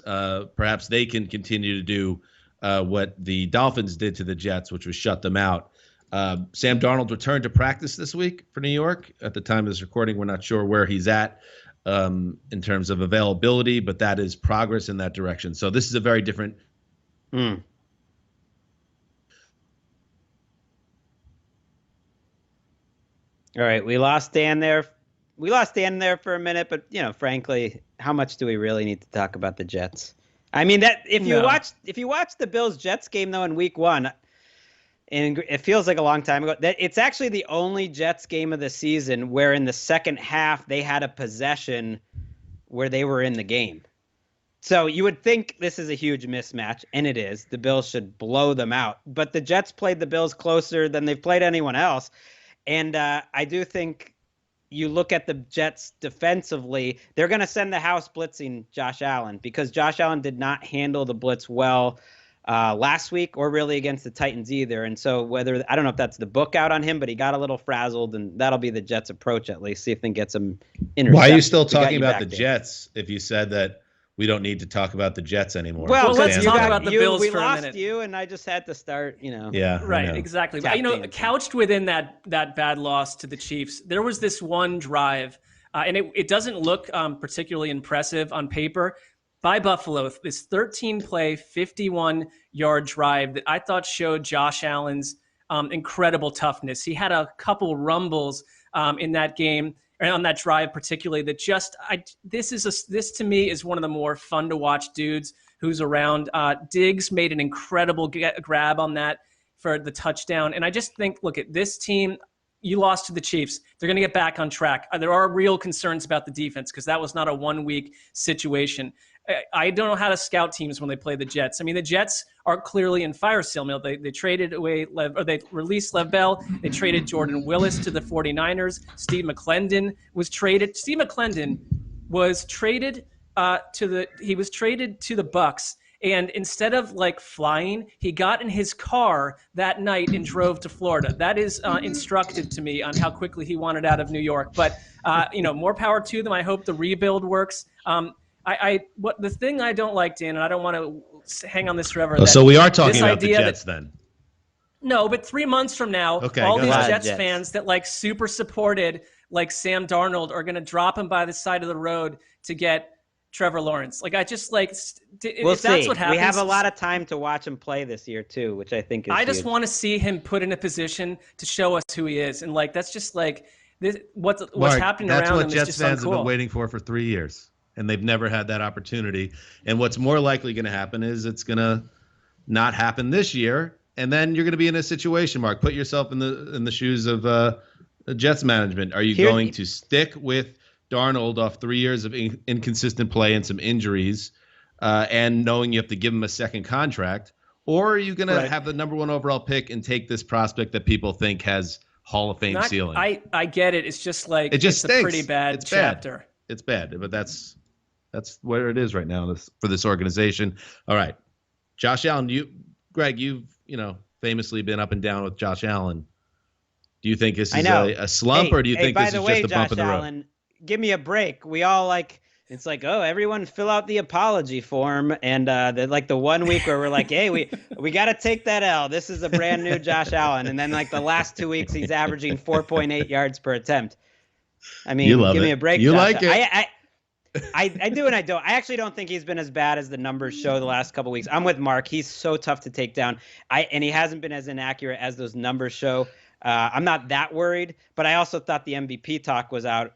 perhaps they can continue to do what the Dolphins did to the Jets, which was shut them out. Sam Darnold returned to practice this week for New York. At the time of this recording, we're not sure where he's at in terms of availability, but that is progress in that direction. So this is a very different. All right, we lost Dan there. We lost Dan there for a minute, but frankly, how much do we really need to talk about the Jets? I mean, that if you watch the Bills Jets game though in Week 1, and it feels like a long time ago, that it's actually the only Jets game of the season where in the second half they had a possession where they were in the game. So you would think this is a huge mismatch, and it is. The Bills should blow them out, but the Jets played the Bills closer than they've played anyone else, and I do think. You look at the Jets defensively, they're going to send the house blitzing Josh Allen because Josh Allen did not handle the blitz well last week or really against the Titans either. And so I don't know if that's the book out on him, but he got a little frazzled, and that'll be the Jets' approach at least. See if they can get some interceptions. Why are you still talking about the Jets if you said that we don't need to talk about the Jets anymore? Well, let's talk about the Bills for a minute. We lost you, and I just had to start, Yeah, right, exactly. But, couched within that bad loss to the Chiefs, there was this one drive, and it doesn't look particularly impressive on paper, by Buffalo, this 13-play, 51-yard drive that I thought showed Josh Allen's incredible toughness. He had a couple rumbles in that game, on that drive particularly, that this to me is one of the more fun to watch dudes who's around. Diggs made an incredible grab on that for the touchdown. And I just think, look at this team. You lost to the Chiefs. They're going to get back on track. There are real concerns about the defense because that was not a one-week situation. I don't know how to scout teams when they play the Jets. I mean, the Jets are clearly in fire sale mode. They traded away, they released Lev Bell. They traded Jordan Willis to the 49ers. Steve McClendon was traded. Steve McClendon was traded to the Bucs. And instead of flying, he got in his car that night and drove to Florida. That is instructive to me on how quickly he wanted out of New York. But more power to them. I hope the rebuild works. The thing I don't like, Dan, and I don't want to hang on this forever. So we are talking about the Jets then. No, but 3 months from now, all these Jets fans that super supported Sam Darnold are going to drop him by the side of the road to get Trevor Lawrence. I just we'll if see. That's what happens. We have a lot of time to watch him play this year too, which I think is I just want to see him put in a position to show us who he is, and that's just this, what's happening around him. That's what is Jets just fans uncool. have been waiting for 3 years. And they've never had that opportunity. And what's more likely going to happen is it's going to not happen this year, and then you're going to be in a situation. Mark, put yourself in the shoes of Jets management. Are you going to stick with Darnold off 3 years of inconsistent play and some injuries, and knowing you have to give him a second contract, or are you going to have the number 1 overall pick and take this prospect that people think has Hall of Fame ceiling? I get it. It's just it's a pretty bad chapter. It's bad, but that's where it is right now for this organization. All right, Josh Allen. Greg, you've famously been up and down with Josh Allen. Do you think this is a slump, or do you think this is just a bump in the road? Allen, give me a break. We all it's everyone fill out the apology form, and the 1 week where we're hey, we got to take that L. This is a brand new Josh Allen, and then the last 2 weeks he's averaging 4.8 yards per attempt. I mean, give me a break. You Josh. like it? I do and I don't. I actually don't think he's been as bad as the numbers show the last couple of weeks. I'm with Mark. He's so tough to take down. And he hasn't been as inaccurate as those numbers show. I'm not that worried, but I also thought the MVP talk was out,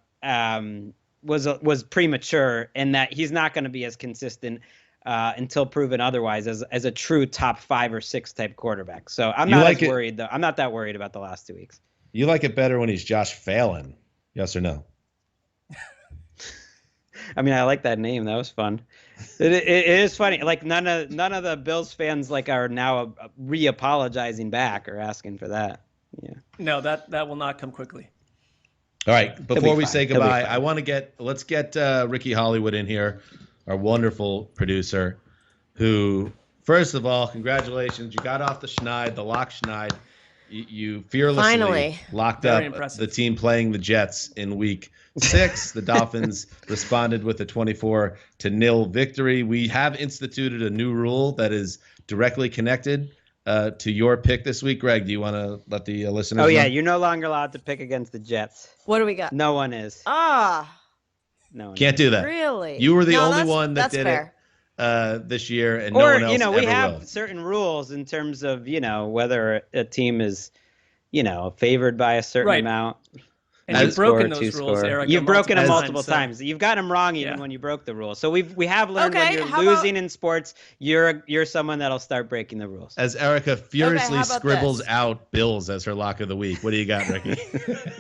was premature, and that he's not going to be as consistent until proven otherwise as a true top 5 or 6 type quarterback. So I'm not as worried though. I'm not that worried about the last 2 weeks. You like it better when he's Josh Phelan? Yes or no? I mean, I like that name. That was fun. It is funny. Like none of the Bills fans like are now re-apologizing back or asking for that. Yeah. No, that will not come quickly. All right. Before we say goodbye, let's get Ricky Hollywood in here, our wonderful producer, who, first of all, congratulations. You got off the schneid, the lock schneid. You fearlessly locked up the team playing the Jets in week 6. The Dolphins responded with a 24-0 victory. We have instituted a new rule that is directly connected to your pick this week. Greg, do you want to let the listeners know? Oh, yeah. You're no longer allowed to pick against the Jets. What do we got? No one is. No one Can't do that. Really? You were the only one that did fair. It this year, and no one else ever we have will. certain rules in terms of, whether a team is, favored by a certain amount. And you've broken those rules, Eric. You've broken them multiple times. You've got them wrong even when you broke the rules. So we have learned when you're losing in sports, you're someone that'll start breaking the rules. As Erica furiously scribbles out Bills as her lock of the week. What do you got, Ricky?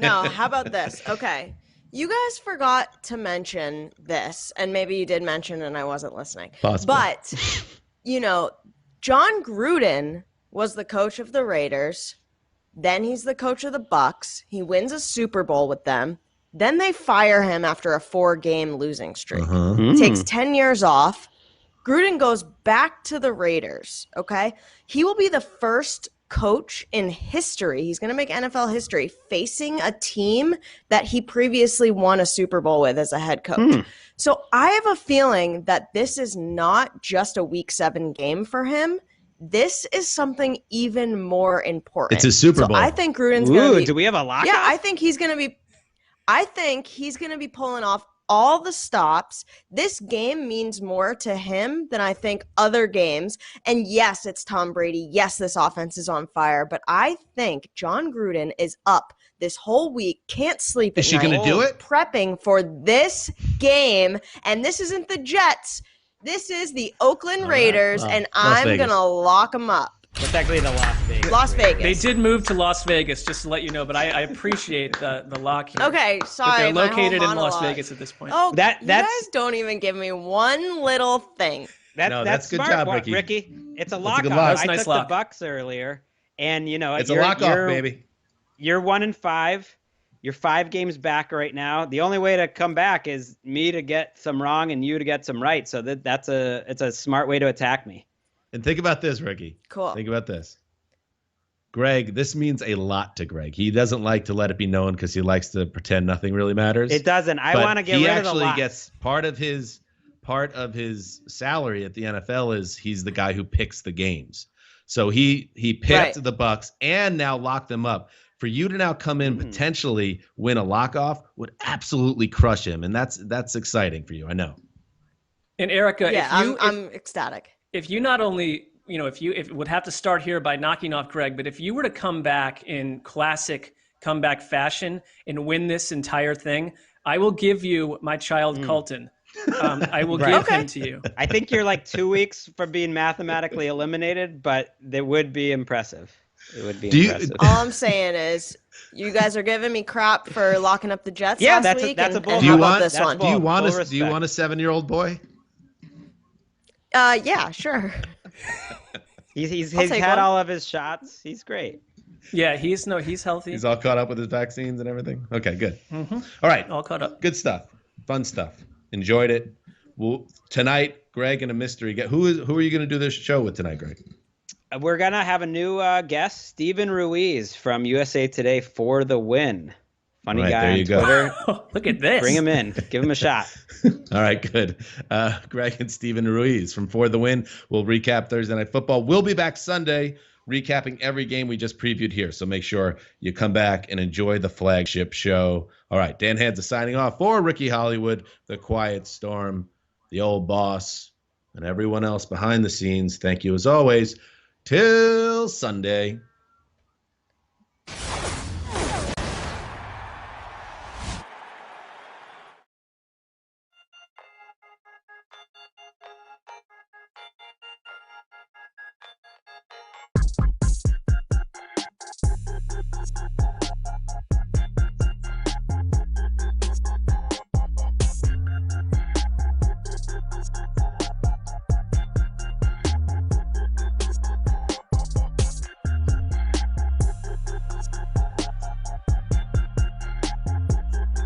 No, how about this? Okay. You guys forgot to mention this, and maybe you did mention and I wasn't listening. Possible. But, John Gruden was the coach of the Raiders. Then he's the coach of the Bucs. He wins a Super Bowl with them. Then they fire him after a 4-game losing streak. Takes 10 years off. Gruden goes back to the Raiders, okay? He will be the first coach in history. He's going to make NFL history facing a team that he previously won a Super Bowl with as a head coach. So I have a feeling that this is not just a Week 7 game for him. This is something even more important. It's a Super Bowl. I think Gruden's going to be. Do we have a lockout? Yeah, I think he's going to be pulling off all the stops. This game means more to him than I think other games. And yes, it's Tom Brady. Yes, this offense is on fire. But I think John Gruden is up this whole week, can't sleep at night. Is she going to do it? Prepping for this game. And this isn't the Jets. This is the Oakland Raiders, and I'm going to lock them up. Well, technically the Las Vegas. They did move to Las Vegas, just to let you know, but I appreciate the lock here. Okay, sorry. They're located in Las Vegas at this point. Oh, you guys don't even give me one little thing. That's good smart, job, Ricky. It's a That's a good lock-off. lock. That's I a nice took lock. the Bucs earlier, and it's a lock-off, baby. You're 1-5. You're 5 games back right now. The only way to come back is me to get some wrong and you to get some right. So it's a smart way to attack me. And think about this, Ricky. Cool. Think about this. Greg, this means a lot to Greg. He doesn't like to let it be known because he likes to pretend nothing really matters. It doesn't. I want to get rid of the He lock. actually gets part of his salary at the NFL is he's the guy who picks the games. So he picked the Bucs and now locked them up. For you to now come in potentially win a lock-off would absolutely crush him, and that's exciting for you. I know. And Erica, I'm ecstatic. If you not only, if it would have to start here by knocking off Greg, but if you were to come back in classic comeback fashion and win this entire thing, I will give you my child Colton. I will give him to you. I think you're like 2 weeks from being mathematically eliminated, but that would be impressive. It would be impressive. All I'm saying is, you guys are giving me crap for locking up the Jets last week. That's a bull. How about this one? Do you want a 7-year-old boy? Yeah, sure. He's had all of his shots. He's great. Yeah, he's healthy. He's all caught up with his vaccines and everything. Okay, good. All right, all caught up. Good stuff. Fun stuff. Enjoyed it. Tonight, Greg and a mystery guest. Who are you going to do this show with tonight, Greg? We're going to have a new guest, Steven Ruiz from USA Today for the Win. Funny guy there you on Twitter. Go. Look at this. Bring him in. Give him a shot. All right, good. Greg and Steven Ruiz from For the Win. We'll recap Thursday Night Football. We'll be back Sunday recapping every game we just previewed here. So make sure you come back and enjoy the flagship show. All right, Dan Hanza signing off for Ricky Hollywood, the Quiet Storm, the old boss, and everyone else behind the scenes. Thank you as always. Till Sunday.